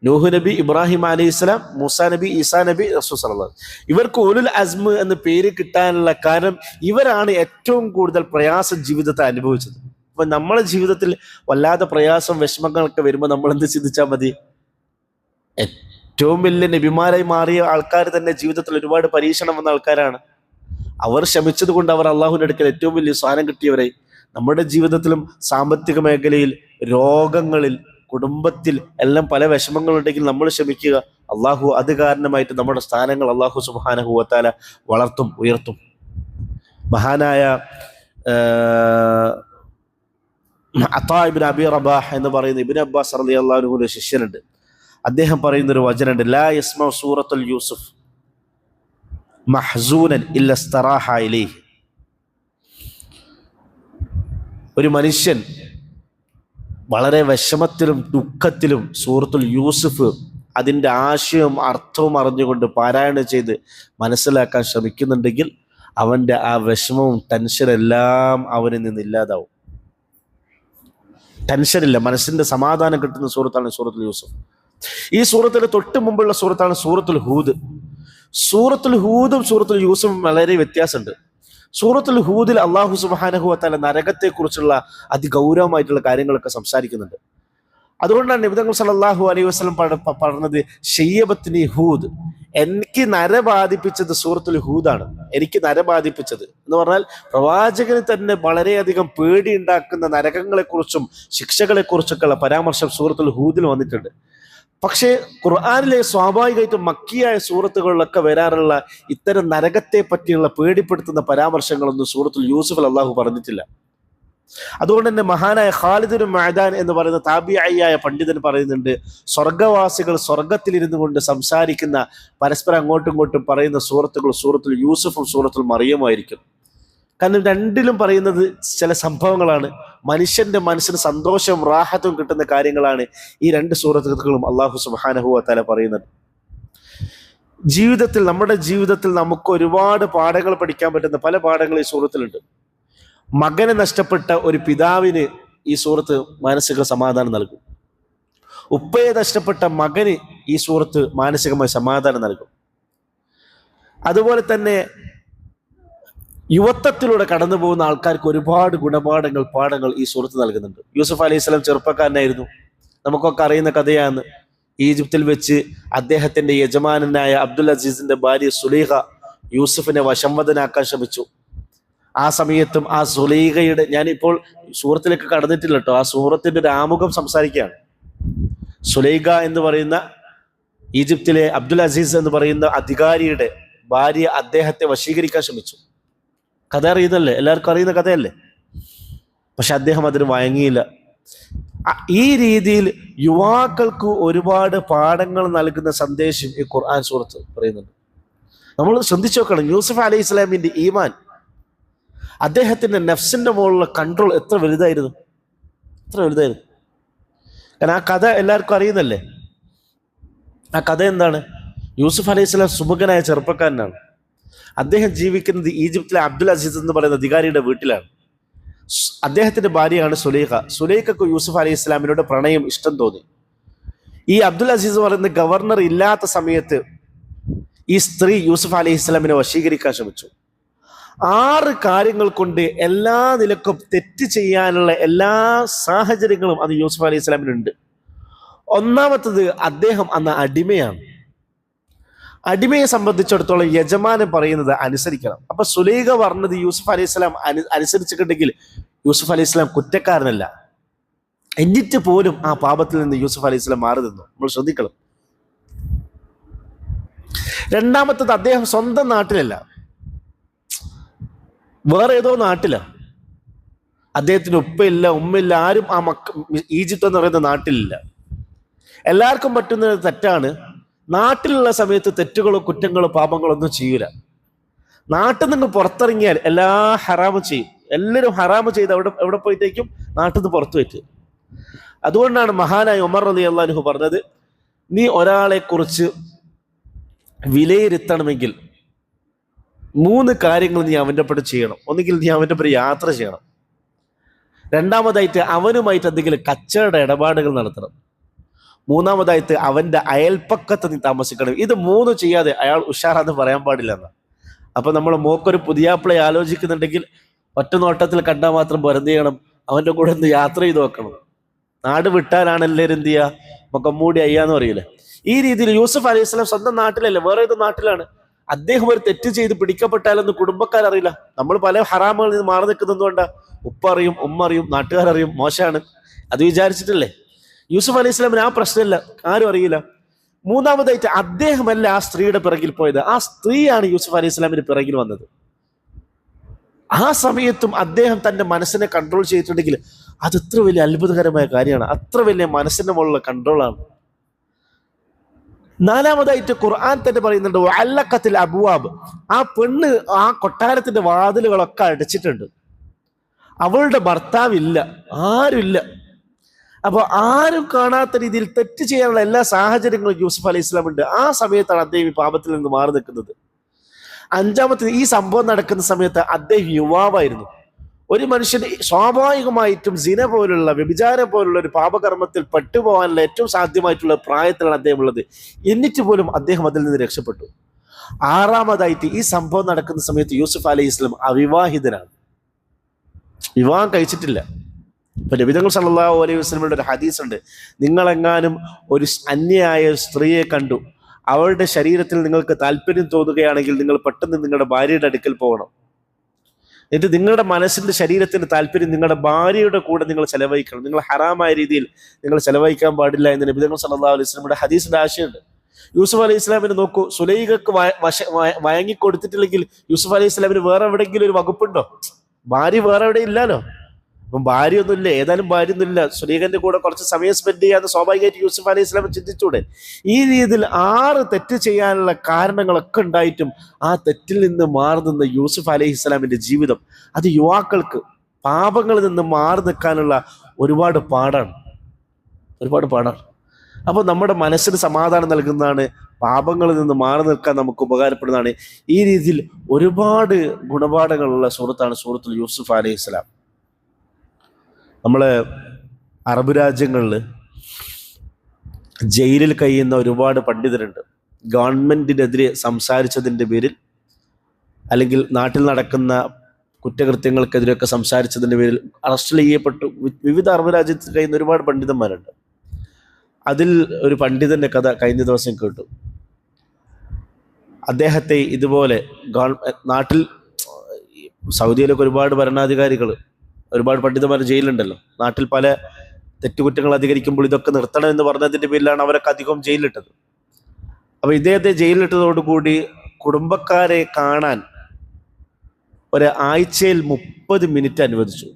നൂഹ് നബി, ഇബ്രാഹിം അലൈഹി ഇസ്ലാം, മൂസ നബി, ഈസാ നബി, റസൂൽ സല്ലല്ലാഹു അലൈഹി വസല്ലം. ഇവർക്ക് ഉലുൽ അസ്മ് എന്ന് പേര് കിട്ടാനുള്ള കാരണം ഇവരാണ് ഏറ്റവും കൂടുതൽ പ്രയാസം ജീവിതത്തെ അനുഭവിച്ചത്. അപ്പൊ നമ്മളെ ജീവിതത്തിൽ വല്ലാതെ പ്രയാസം വിഷമങ്ങളൊക്കെ വരുമ്പോൾ നമ്മൾ എന്ത് ചിന്തിച്ചാൽ മതി? ഏറ്റവും വലിയ നബിമാരായി മാറിയ ആൾക്കാർ തന്നെ ജീവിതത്തിൽ ഒരുപാട് പരീക്ഷണം വന്ന ആൾക്കാരാണ്. അവർ ക്ഷമിച്ചത് കൊണ്ട് അവർ അള്ളാഹുവിന്റെ അടുക്കൽ ഏറ്റവും വലിയ സ്ഥാനം കിട്ടിയവരായി. നമ്മുടെ ജീവിതത്തിലും സാമ്പത്തിക മേഖലയിൽ, രോഗങ്ങളിൽ, കുടുംബത്തിൽ എല്ലാം പല വിഷമങ്ങളുണ്ടെങ്കിൽ നമ്മൾ ക്ഷമിക്കുക. അള്ളാഹു അത് കാരണമായിട്ട് നമ്മുടെ സ്ഥാനങ്ങൾ അള്ളാഹു സുബ്ഹാനഹു വ തആല വളർത്തും, ഉയർത്തും. മഹാനായ അത്താ ഇബ്നു അബി റബാഹ് എന്ന് പറയുന്ന ഇബ്നു അബ്ബാസ് റളിയല്ലാഹു അൻഹുവിന്റെ ശിഷ്യനുണ്ട്. അദ്ദേഹം പറയുന്നൊരു വചനമുണ്ട്, ലാ യസ്മഉ സൂറത്തുൽ യൂസുഫ് മഹ്സൂനൻ ഇല്ല ഇസ്തറാഹ ഇലൈഹി. ഒരു മനുഷ്യൻ വളരെ വിഷമത്തിലും ദുഃഖത്തിലും സൂറത്തുൽ യൂസുഫ് അതിൻ്റെ ആശയവും അർത്ഥവും അറിഞ്ഞുകൊണ്ട് പാരായണം ചെയ്ത് മനസ്സിലാക്കാൻ ശ്രമിക്കുന്നുണ്ടെങ്കിൽ അവൻ്റെ ആ വിഷമവും ടെൻഷനെല്ലാം അവനിൽ നിന്ന് ഇല്ലാതാവും. ടെൻഷനില്ല, മനസ്സിന്റെ സമാധാനം കിട്ടുന്ന സൂറത്താണ് സൂറത്തുൽ യൂസുഫ്. ഈ സൂറത്തിന് തൊട്ട് മുമ്പുള്ള സൂറത്താണ് സൂറത്തുൽ ഹൂദ്. സൂറത്തുൽ ഹൂദും സൂറത്തുൽ യൂസുഫും വളരെ വ്യത്യാസമുണ്ട്. സൂറത്തുൽ ഹൂദിൽ അള്ളാഹു സുബ്ഹാനഹു വ തആല നരകത്തെക്കുറിച്ചുള്ള അതിഗൗരവമായിട്ടുള്ള കാര്യങ്ങളൊക്കെ സംസാരിക്കുന്നുണ്ട്. അതുകൊണ്ടാണ് നബി തങ്ങൾ സല്ലല്ലാഹു അലൈഹി വസല്ലം പറഞ്ഞത് ഷയ്യബത്തിനി ഹൂദ്, എനിക്ക് നര ബാധിപ്പിച്ചത് സൂറത്തുൽ ഹൂദാണ്. എനിക്ക് നര ബാധിപ്പിച്ചത് എന്ന് പറഞ്ഞാൽ പ്രവാചകന് തന്നെ വളരെയധികം പേടി ഉണ്ടാക്കുന്ന നരകങ്ങളെക്കുറിച്ചും ശിക്ഷകളെക്കുറിച്ചൊക്കെയുള്ള പരാമർശം സൂറത്തുൽ ഹൂദിൽ വന്നിട്ടുണ്ട്. പക്ഷേ ഖുർആനിലെ സ്വാഭാവികമായിട്ടും മക്കിയായ സൂറത്തുകളിലൊക്കെ വരാറുള്ള ഇത്തരം നരകത്തെ പറ്റിയുള്ള പേടിപ്പെടുത്തുന്ന പരാമർശങ്ങളൊന്നും സൂറത്തുൽ യൂസുഫിൽ അള്ളാഹു പറഞ്ഞിട്ടില്ല. അതുകൊണ്ട് തന്നെ മഹാനായ ഖാലിദ് ഇബ്നു മഅദാൻ എന്ന് പറയുന്ന താബിഈയായ പണ്ഡിതൻ പറയുന്നുണ്ട്, സ്വർഗവാസികൾ സ്വർഗത്തിലിരുന്നു കൊണ്ട് സംസാരിക്കുന്ന, പരസ്പരം അങ്ങോട്ടും ഇങ്ങോട്ടും പറയുന്ന സൂറത്തുകൾ സൂറത്തുൽ യൂസുഫും സൂറത്തുൽ മറിയമായിരിക്കും. കാരണം രണ്ടിലും പറയുന്നത് ചില സംഭവങ്ങളാണ്, മനുഷ്യന്റെ മനസ്സിന് സന്തോഷവും റാഹത്തും കിട്ടുന്ന കാര്യങ്ങളാണ് ഈ രണ്ട് സൂറത്തുകളും അള്ളാഹു സുബ്ഹാനഹു വ തആല പറയുന്നത്. ജീവിതത്തിൽ, നമ്മുടെ ജീവിതത്തിൽ നമുക്ക് ഒരുപാട് പാഠങ്ങൾ പഠിക്കാൻ പറ്റുന്ന പല പാഠങ്ങൾ ഈ സൂറത്തിലുണ്ട്. മകനെ നഷ്ടപ്പെട്ട ഒരു പിതാവിന് ഈ സൂറത്ത് മാനസിക സമാധാനം നൽകും. ഉപ്പയെ നഷ്ടപ്പെട്ട മകന് ഈ സൂറത്ത് മാനസികമായ സമാധാനം നൽകും. അതുപോലെ തന്നെ യുവത്വത്തിലൂടെ കടന്നു പോകുന്ന ആൾക്കാർക്ക് ഒരുപാട് പാഠങ്ങൾ ഈ സൂറത്ത് നൽകുന്നുണ്ട്. യൂസുഫ് അലൈഹി സ്വലാം ചെറുപ്പക്കാരനായിരുന്നു, നമുക്കൊക്കെ അറിയുന്ന കഥയാണ്. ഈജിപ്തിൽ വെച്ച് അദ്ദേഹത്തിന്റെ യജമാനനായ അബ്ദുൽ അസീസിന്റെ ഭാര്യ സുലൈഖ യൂസുഫിനെ വശംവദനാക്കാൻ ശ്രമിച്ചു. ആ സമയത്തും ആ സുലൈഖയുടെ, ഞാനിപ്പോൾ സൂറത്തിലേക്ക് കടന്നിട്ടില്ല കേട്ടോ, ആ സൂറത്തിന്റെ ഒരു ആമുഖം സംസാരിക്കുകയാണ്. സുലൈഖ എന്ന് പറയുന്ന ഈജിപ്തിലെ അബ്ദുൽ അസീസ് എന്ന് പറയുന്ന അധികാരിയുടെ ഭാര്യ അദ്ദേഹത്തെ വശീകരിക്കാൻ ശ്രമിച്ചു. കഥ അറിയുന്നല്ലേ, എല്ലാവർക്കും അറിയുന്ന കഥയല്ലേ. പക്ഷെ അദ്ദേഹം അതിന് വഴങ്ങിയില്ല. ഈ രീതിയിൽ യുവാക്കൾക്ക് ഒരുപാട് പാഠങ്ങൾ നൽകുന്ന സന്ദേശം ഈ ഖുർആൻ സൂറത്ത് പറയുന്നുണ്ട്. നമ്മൾ ശ്രദ്ധിച്ചു നോക്കണം, യൂസുഫ് അലൈഹി സ്വലാമിന്റെ ഈമാൻ, അദ്ദേഹത്തിന്റെ നഫ്സിന്റെ മുകളിലുള്ള കൺട്രോൾ എത്ര വലുതായിരുന്നു. കാരണം ആ കഥ എല്ലാവർക്കും അറിയുന്നല്ലേ. ആ കഥ എന്താണ്? യൂസുഫ് അലൈഹി സ്വലാം സുമുഖനായ ചെറുപ്പക്കാരനാണ്. അദ്ദേഹം ജീവിക്കുന്നത് ഈജിപ്തിലെ അബ്ദുൽ അസീസ് എന്ന് പറയുന്ന അധികാരിയുടെ വീട്ടിലാണ്. അദ്ദേഹത്തിന്റെ ഭാര്യയാണ് സുലൈഖ. സുലൈഖക്ക് യൂസുഫ് അലൈഹി ഇസ്ലാമിനോട് പ്രണയം, ഇഷ്ടം തോന്നി. ഈ അബ്ദുൽ അസീസ് പറയുന്ന ഗവർണർ ഇല്ലാത്ത സമയത്ത് ഈ സ്ത്രീ യൂസുഫ് അലൈഹി ഇസ്ലാമിനെ വശീകരിക്കാൻ ശ്രമിച്ചു. 6 കാര്യങ്ങൾ കൊണ്ട് എല്ലാ നിലക്കും തെറ്റ് ചെയ്യാനുള്ള എല്ലാ സാഹചര്യങ്ങളും അത് യൂസുഫ് അലൈഹി ഇസ്ലാമിനുണ്ട്. ഒന്നാമത്തത്, അദ്ദേഹം അന്ന് അടിമയാണ്. അടിമയെ സംബന്ധിച്ചിടത്തോളം യജമാനൻ പറയുന്നത് അനുസരിക്കണം. അപ്പൊ സുലൈഖ പറഞ്ഞത് യൂസുഫ് അലൈഹി സ്വലാം അനുസരിച്ചിട്ടുണ്ടെങ്കിൽ യൂസുഫ് അലൈഹി സ്വലാം കുറ്റക്കാരനല്ല. എന്നിട്ട് പോലും ആ പാപത്തിൽ നിന്ന് യൂസുഫ് അലൈഹി സ്വലാം മാറി നിന്നു. നമ്മൾ ശ്രദ്ധിക്കണം. രണ്ടാമത്തത്, അദ്ദേഹം സ്വന്തം നാട്ടിലല്ല, വേറെ ഏതോ നാട്ടിലാണ്. അദ്ദേഹത്തിന് ഉപ്പയില്ല, ഉമ്മയില്ല, ആരും ആ ഈജിപ്ത് എന്ന് പറയുന്ന നാട്ടിലില്ല. എല്ലാവർക്കും പറ്റുന്ന തെറ്റാണ്. നാട്ടിലുള്ള സമയത്ത് തെറ്റുകളോ കുറ്റങ്ങളോ പാപങ്ങളോ ഒന്നും ചെയ്യൂല. നാട്ടിൽ നിന്ന് പുറത്തിറങ്ങിയാൽ എല്ലാ ഹറാമും ചെയ്യും. എല്ലാവരും ഹറാമ് ചെയ്ത് എവിടെ പോയിട്ടേക്കും? നാട്ടിൽ നിന്ന് പുറത്തു വെച്ച്. അതുകൊണ്ടാണ് മഹാനായ ഉമർ റളിയല്ലാഹു അൻഹു പറഞ്ഞത്, നീ ഒരാളെ കുറിച്ച് വിലയിരുത്തണമെങ്കിൽ 3 കാര്യങ്ങൾ നീ അവൻ്റെ ഒപ്പം ചെയ്യണം. ഒന്നുകിൽ നീ അവൻ്റെ ഒപ്പം യാത്ര ചെയ്യണം, രണ്ടാമതായിട്ട് അവനുമായിട്ട് എന്തെങ്കിലും കച്ചവട ഇടപാടുകൾ നടത്തണം, മൂന്നാമതായിട്ട് അവൻ്റെ അയൽപ്പക്കത്ത് നീ താമസിക്കണം. ഇത് 3 ചെയ്യാതെ അയാൾ ഉഷാറാന്ന് പറയാൻ പാടില്ല എന്നാ. അപ്പൊ നമ്മൾ മോക്കൊരു പുതിയാപ്പിളെ ആലോചിക്കുന്നുണ്ടെങ്കിൽ ഒറ്റ നോട്ടത്തിൽ കണ്ടാൽ മാത്രം പോരാ, എന്ത് ചെയ്യണം? അവൻ്റെ കൂടെ ഒന്ന് യാത്ര ചെയ്ത് നോക്കണം. നാട് വിട്ടാലാണ് എല്ലാവരും എന്ത് ചെയ്യുക? മുഖംമൂടി അയ്യാന്ന് പറയൂലേ. ഈ രീതിയിൽ യൂസുഫ് അലൈഹി സ്വലാം സ്വന്തം നാട്ടിലല്ല, വേറെ ഏത് നാട്ടിലാണ്. അദ്ദേഹം ഒരു തെറ്റ് ചെയ്ത് പിടിക്കപ്പെട്ടാലൊന്നും കുടുംബക്കാരറിയില്ല. നമ്മൾ പല ഹറാമുകളിൽ നിന്ന് മാറി നിൽക്കുന്നതുകൊണ്ടാ. ഉപ്പ അറിയും, ഉമ്മ അറിയും, നാട്ടുകാരറിയും, മോശമാണ് അത് വിചാരിച്ചിട്ടല്ലേ. യൂസുഫ് അലൈഹി സ്വലാമിന് ആ പ്രശ്നമില്ല, ആരും അറിയില്ല. മൂന്നാമതായിട്ട്, അദ്ദേഹമല്ല ആ സ്ത്രീയുടെ പിറകിൽ പോയത്, ആ സ്ത്രീയാണ് യൂസുഫ് അലൈഹി സ്വലാമിന് പിറകിൽ വന്നത്. ആ സമയത്തും അദ്ദേഹം തന്റെ മനസ്സിനെ കൺട്രോൾ ചെയ്തിട്ടുണ്ടെങ്കിൽ അത് എത്ര വലിയ അത്ഭുതകരമായ കാര്യമാണ്. അത്ര വലിയ മനസ്സിന്റെ മുകളിലുള്ള കൺട്രോളാണ്. നാലാമതായിട്ട് ഖുർആൻ തന്നെ പറയുന്നുണ്ട്, വഅല്ലഖത്തിൽ അബ്വാബ്, ആ പെണ്ണ് ആ കൊട്ടാരത്തിന്റെ വാതിലുകളൊക്കെ അടച്ചിട്ടുണ്ട്. അവളുടെ ഭർത്താവില്ല, ആരുമില്ല. അപ്പൊ ആരും കാണാത്ത രീതിയിൽ തെറ്റ് ചെയ്യാനുള്ള എല്ലാ സാഹചര്യങ്ങളും യൂസുഫ് അലൈഹി സ്വലാം ഉണ്ട്. ആ സമയത്താണ് അദ്ദേഹം ഈ പാപത്തിൽ നിന്ന് മാറി നിൽക്കുന്നത്. അഞ്ചാമത്തെ, ഈ സംഭവം നടക്കുന്ന സമയത്ത് അദ്ദേഹം യുവാവായിരുന്നു. ഒരു മനുഷ്യന് സ്വാഭാവികമായിട്ടും സിന പോലുള്ള, വ്യഭിചാരം പോലുള്ള ഒരു പാപകർമ്മത്തിൽ പെട്ടുപോകാനുള്ള ഏറ്റവും സാധ്യമായിട്ടുള്ള പ്രായത്തിലാണ് അദ്ദേഹം ഉള്ളത്. എന്നിട്ട് പോലും അദ്ദേഹം അതിൽ നിന്ന് രക്ഷപ്പെട്ടു. ആറാമതായിട്ട് ഈ സംഭവം നടക്കുന്ന സമയത്ത് യൂസുഫ് അലൈഹി ഇസ്ലാം അവിവാഹിതനാണ്, വിവാഹം കഴിച്ചിട്ടില്ല. ഇപ്പൊ നബി തങ്ങൾ സല്ലല്ലാഹു അലൈഹി വസല്ലമയുടെ ഒരു ഹദീസ് ഉണ്ട്, നിങ്ങളെങ്ങാനും ഒരു അന്യയായ സ്ത്രീയെ കണ്ടു, അവളുടെ ശരീരത്തിൽ നിങ്ങൾക്ക് താല്പര്യം തോന്നുകയാണെങ്കിൽ നിങ്ങൾ പെട്ടെന്ന് നിങ്ങളുടെ ഭാര്യയുടെ അടുക്കൽ പോകണം. എന്നിട്ട് നിങ്ങളുടെ മനസ്സിന്റെ ശരീരത്തിന്റെ താല്പര്യം നിങ്ങളുടെ ഭാര്യയുടെ കൂടെ നിങ്ങൾ ചെലവഴിക്കണം. നിങ്ങൾ ഹറാമായ രീതിയിൽ നിങ്ങൾ ചെലവഴിക്കാൻ പാടില്ല എന്ന് നബി തങ്ങൾ സല്ലല്ലാഹു അലൈഹി വസല്ലമയുടെ ഹദീസിന്റെ ആശയമുണ്ട്. യൂസുഫ് അലൈഹി ഇസ്ലാമിന് നോക്കൂ, സുലൈഖക്ക് വഴങ്ങി കൊടുത്തിട്ടില്ലെങ്കിൽ യൂസുഫ് അലൈഹി ഇസ്ലാമിന് വേറെ എവിടെയെങ്കിലും ഒരു വകുപ്പുണ്ടോ? ഭാര്യ വേറെ എവിടെ ഇല്ലല്ലോ. അപ്പം ഭാര്യയൊന്നുമില്ല, ഏതായാലും ഭാര്യയൊന്നുമില്ല, സുലൈഖന്റെ കൂടെ കുറച്ച് സമയം സ്പെൻഡ് ചെയ്യാന്ന് സ്വാഭാവികമായിട്ട് യൂസുഫ് അലൈഹി ഇസ്ലാം ചിന്തിച്ചൂടെ? ഈ രീതിയിൽ 6 തെറ്റ് ചെയ്യാനുള്ള കാരണങ്ങളൊക്കെ ഉണ്ടായിട്ടും ആ തെറ്റിൽ നിന്ന് മാറി നിന്ന യൂസുഫ് അലൈഹി ഇസ്ലാമിന്റെ ജീവിതം, അത് യുവാക്കൾക്ക് പാപങ്ങളിൽ നിന്ന് മാറി നിൽക്കാനുള്ള ഒരുപാട് പാടാണ്. അപ്പൊ നമ്മുടെ മനസ്സിന് സമാധാനം നൽകുന്നതാണ്, പാപങ്ങളിൽ നിന്ന് മാറി നിൽക്കാൻ നമുക്ക് ഉപകാരപ്പെടുന്നതാണ്. ഈ രീതിയിൽ ഒരുപാട് ഗുണപാഠങ്ങളുള്ള സൂറത്താണ് സൂറത്തുൽ യൂസുഫ് അലൈഹി ഇസ്ലാം. നമ്മളെ അറബ് രാജ്യങ്ങളിൽ ജയിലിൽ കഴിയുന്ന ഒരുപാട് പണ്ഡിതരുണ്ട്. ഗവൺമെന്റിനെതിരെ സംസാരിച്ചതിൻ്റെ പേരിൽ, അല്ലെങ്കിൽ നാട്ടിൽ നടക്കുന്ന കുറ്റകൃത്യങ്ങൾക്കെതിരെയൊക്കെ സംസാരിച്ചതിൻ്റെ പേരിൽ അറസ്റ്റ് ചെയ്യപ്പെട്ടു വിവിധ അറബ് രാജ്യത്തിൽ കഴിയുന്ന ഒരുപാട് പണ്ഡിതന്മാരുണ്ട്. അതിൽ ഒരു പണ്ഡിതന്റെ കഥ കഴിഞ്ഞ ദിവസം കേട്ടു. അദ്ദേഹത്തെ ഇതുപോലെ നാട്ടിൽ, സൗദിയിലൊക്കെ ഒരുപാട് ഭരണാധികാരികൾ, ഒരുപാട് പണ്ഡിതന്മാർ ജയിലുണ്ടല്ലോ. നാട്ടിൽ പല തെറ്റുകുറ്റങ്ങൾ അധികരിക്കുമ്പോൾ ഇതൊക്കെ നിർത്തണം എന്ന് പറഞ്ഞതിൻ്റെ പേരിലാണ് അവരൊക്കെ അധികം ജയിലിലിട്ടത്. അപ്പൊ ഇദ്ദേഹത്തെ ജയിലിലിട്ടതോടുകൂടി കുടുംബക്കാരെ കാണാൻ ഒരാഴ്ചയിൽ 30 മിനിറ്റ് അനുവദിച്ചു.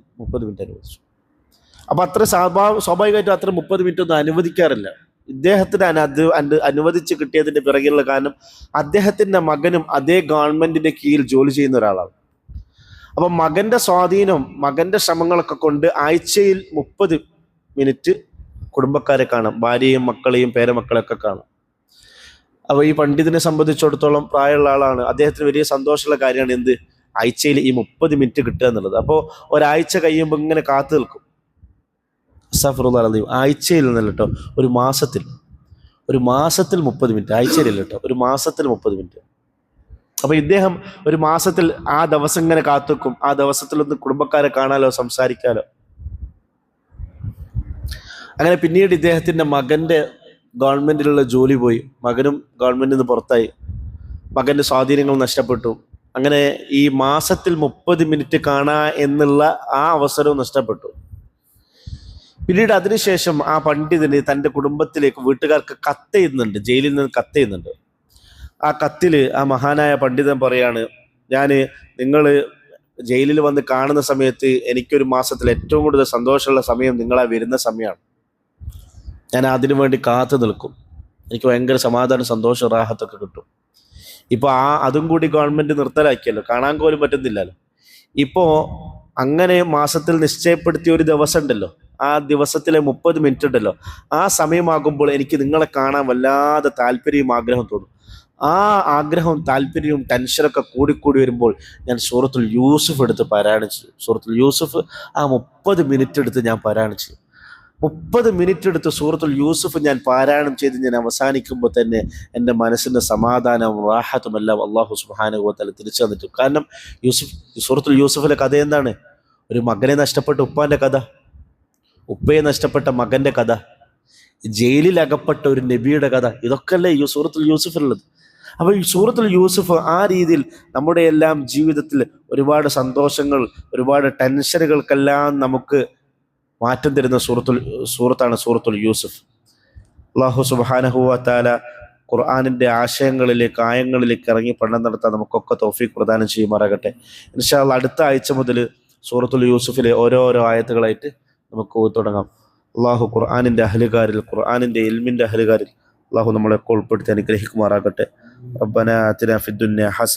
അപ്പൊ അത്ര സ്വാഭാവികമായിട്ടും അത്ര 30 മിനിറ്റ് ഒന്നും അനുവദിക്കാറില്ല. ഇദ്ദേഹത്തിന് അനുവദിച്ച് കിട്ടിയതിന്റെ പിറകിലുള്ള കാരണം, അദ്ദേഹത്തിന്റെ മകനും അതേ ഗവൺമെന്റിന്റെ കീഴിൽ ജോലി ചെയ്യുന്ന ഒരാളാണ്. അപ്പൊ മകന്റെ സ്വാധീനം, മകന്റെ ശ്രമങ്ങളൊക്കെ കൊണ്ട് ആഴ്ചയിൽ 30 മിനിറ്റ് കുടുംബക്കാരെ കാണാം, ഭാര്യയും മക്കളെയും പേരമക്കളെയൊക്കെ കാണാം. അപ്പൊ ഈ പണ്ഡിതനെ സംബന്ധിച്ചിടത്തോളം പ്രായമുള്ള ആളാണ്, അദ്ദേഹത്തിന് വലിയ സന്തോഷമുള്ള കാര്യമാണ് എന്ത്, ആഴ്ചയിൽ ഈ 30 മിനിറ്റ് കിട്ടുക എന്നുള്ളത്. അപ്പോൾ ഒരാഴ്ച കഴിയുമ്പോൾ ഇങ്ങനെ കാത്തു നിൽക്കും. ആഴ്ചയിൽ നിന്നല്ല കേട്ടോ, ഒരു മാസത്തിൽ 30 മിനിറ്റ്, ആഴ്ചയിലല്ല കേട്ടോ, ഒരു മാസത്തിൽ 30 മിനിറ്റ്. അപ്പൊ ഇദ്ദേഹം ഒരു മാസത്തിൽ ആ ദിവസം ഇങ്ങനെ കാത്തുക്കും, ആ ദിവസത്തിലൊന്ന് കുടുംബക്കാരെ കാണാലോ, സംസാരിക്കാലോ. അങ്ങനെ പിന്നീട് ഇദ്ദേഹത്തിന്റെ മകന്റെ ഗവൺമെന്റിലുള്ള ജോലി പോയി, മകനും ഗവൺമെന്റിൽ നിന്ന് പുറത്തായി, മകന്റെ സ്വാധീനങ്ങൾ നഷ്ടപ്പെട്ടു. അങ്ങനെ ഈ മാസത്തിൽ 30 മിനിറ്റ് കാണാ എന്നുള്ള ആ അവസരവും നഷ്ടപ്പെട്ടു. പിന്നീട് അതിനുശേഷം ആ പണ്ഡിതന് തൻ്റെ കുടുംബത്തിലേക്ക്, വീട്ടുകാർക്ക് കത്തെഴുതുന്നുണ്ട്, ജയിലിൽ നിന്ന് കത്തെഴുതുന്നുണ്ട്. ആ കത്തില് ആ മഹാനായ പണ്ഡിതൻ പറയാണ്, നിങ്ങൾ ജയിലിൽ വന്ന് കാണുന്ന സമയത്ത് എനിക്കൊരു മാസത്തിൽ ഏറ്റവും കൂടുതൽ സന്തോഷമുള്ള സമയം നിങ്ങളാ വരുന്ന സമയമാണ്. ഞാൻ അതിനു വേണ്ടി കാത്തു നിൽക്കും, എനിക്ക് ഭയങ്കര സമാധാനം, സന്തോഷം, റാഹത്തൊക്കെ കിട്ടും. ഇപ്പൊ അതും കൂടി ഗവൺമെന്റ് നിർത്തലാക്കിയല്ലോ, കാണാൻ പോലും പറ്റുന്നില്ലല്ലോ. ഇപ്പോ അങ്ങനെ മാസത്തിൽ നിശ്ചയപ്പെടുത്തിയ ഒരു ദിവസം ഉണ്ടല്ലോ, ആ ദിവസത്തിലെ 30 മിനിറ്റ് ഉണ്ടല്ലോ, ആ സമയമാകുമ്പോൾ എനിക്ക് നിങ്ങളെ കാണാൻ വല്ലാതെ താല്പര്യവും ആഗ്രഹം തോന്നും. ആ ആഗ്രഹവും താല്പര്യവും ടെൻഷനൊക്കെ കൂടിക്കൂടി വരുമ്പോൾ ഞാൻ സൂറത്തുൽ യൂസുഫ് എടുത്ത് പാരായണം ചെയ്യും. സൂറത്തുൽ യൂസുഫ് ആ 30 മിനിറ്റ് എടുത്ത് ഞാൻ പാരായണം ചെയ്യും. 30 മിനിറ്റ് എടുത്ത് സൂറത്തുൽ യൂസുഫ് ഞാൻ പാരായണം ചെയ്ത് ഞാൻ അവസാനിക്കുമ്പോൾ തന്നെ എൻ്റെ മനസ്സിൻ്റെ സമാധാനവും റാഹത്തും എല്ലാം അള്ളാഹു സുബ്ഹാനഹു വ തആല തിരിച്ചു തന്നിട്ടു. കാരണം സൂറത്തുൽ യൂസുഫിലെ കഥ എന്താണ്? ഒരു മകനെ നഷ്ടപ്പെട്ട ഉപ്പാന്റെ കഥ, ഉപ്പയെ നഷ്ടപ്പെട്ട മകന്റെ കഥ, ജയിലിൽ അകപ്പെട്ട ഒരു നബിയുടെ കഥ, ഇതൊക്കെയല്ലേ ഈ സൂറത്തുൽ യൂസുഫിലുള്ളത്. അപ്പൊ ഈ സൂറത്തുൽ യൂസുഫ് ആ രീതിയിൽ നമ്മുടെ എല്ലാം ജീവിതത്തിൽ ഒരുപാട് സന്തോഷങ്ങൾ, ഒരുപാട് ടെൻഷനുകൾക്കെല്ലാം നമുക്ക് മാറ്റം തരുന്ന സൂറത്താണ് സൂറത്തുൽ യൂസുഫ്. അല്ലാഹു സുബ്ഹാനഹു വ തആല ഖുർആനിന്റെ ആശയങ്ങളിലേക്ക്, ആയങ്ങളിലേക്ക് ഇറങ്ങി പഠനം നടത്താൻ നമുക്കൊക്കെ തൗഫീഖ് പ്രദാനം ചെയ്യുമാറാകട്ടെ. ഇൻഷാ അല്ലാഹ് അടുത്ത ആഴ്ച മുതൽ സൂറത്തുൽ യൂസുഫിലെ ഓരോരോ ആയത്തുകളായിട്ട് നമുക്ക് തുടങ്ങാം. അള്ളാഹു ഖുർആനിന്റെ അഹ്ലുകാരിൽ, ഖുർആനിന്റെ ഇൽമിന്റെ അഹ്ലുകാരിൽ അള്ളാഹു നമ്മളെ ഉൾപ്പെടുത്തി അനുഗ്രഹിക്കുമാറാകട്ടെ. റബ്ബനാ ആതിനാ ഫിദ്ദുനിയ ഹസന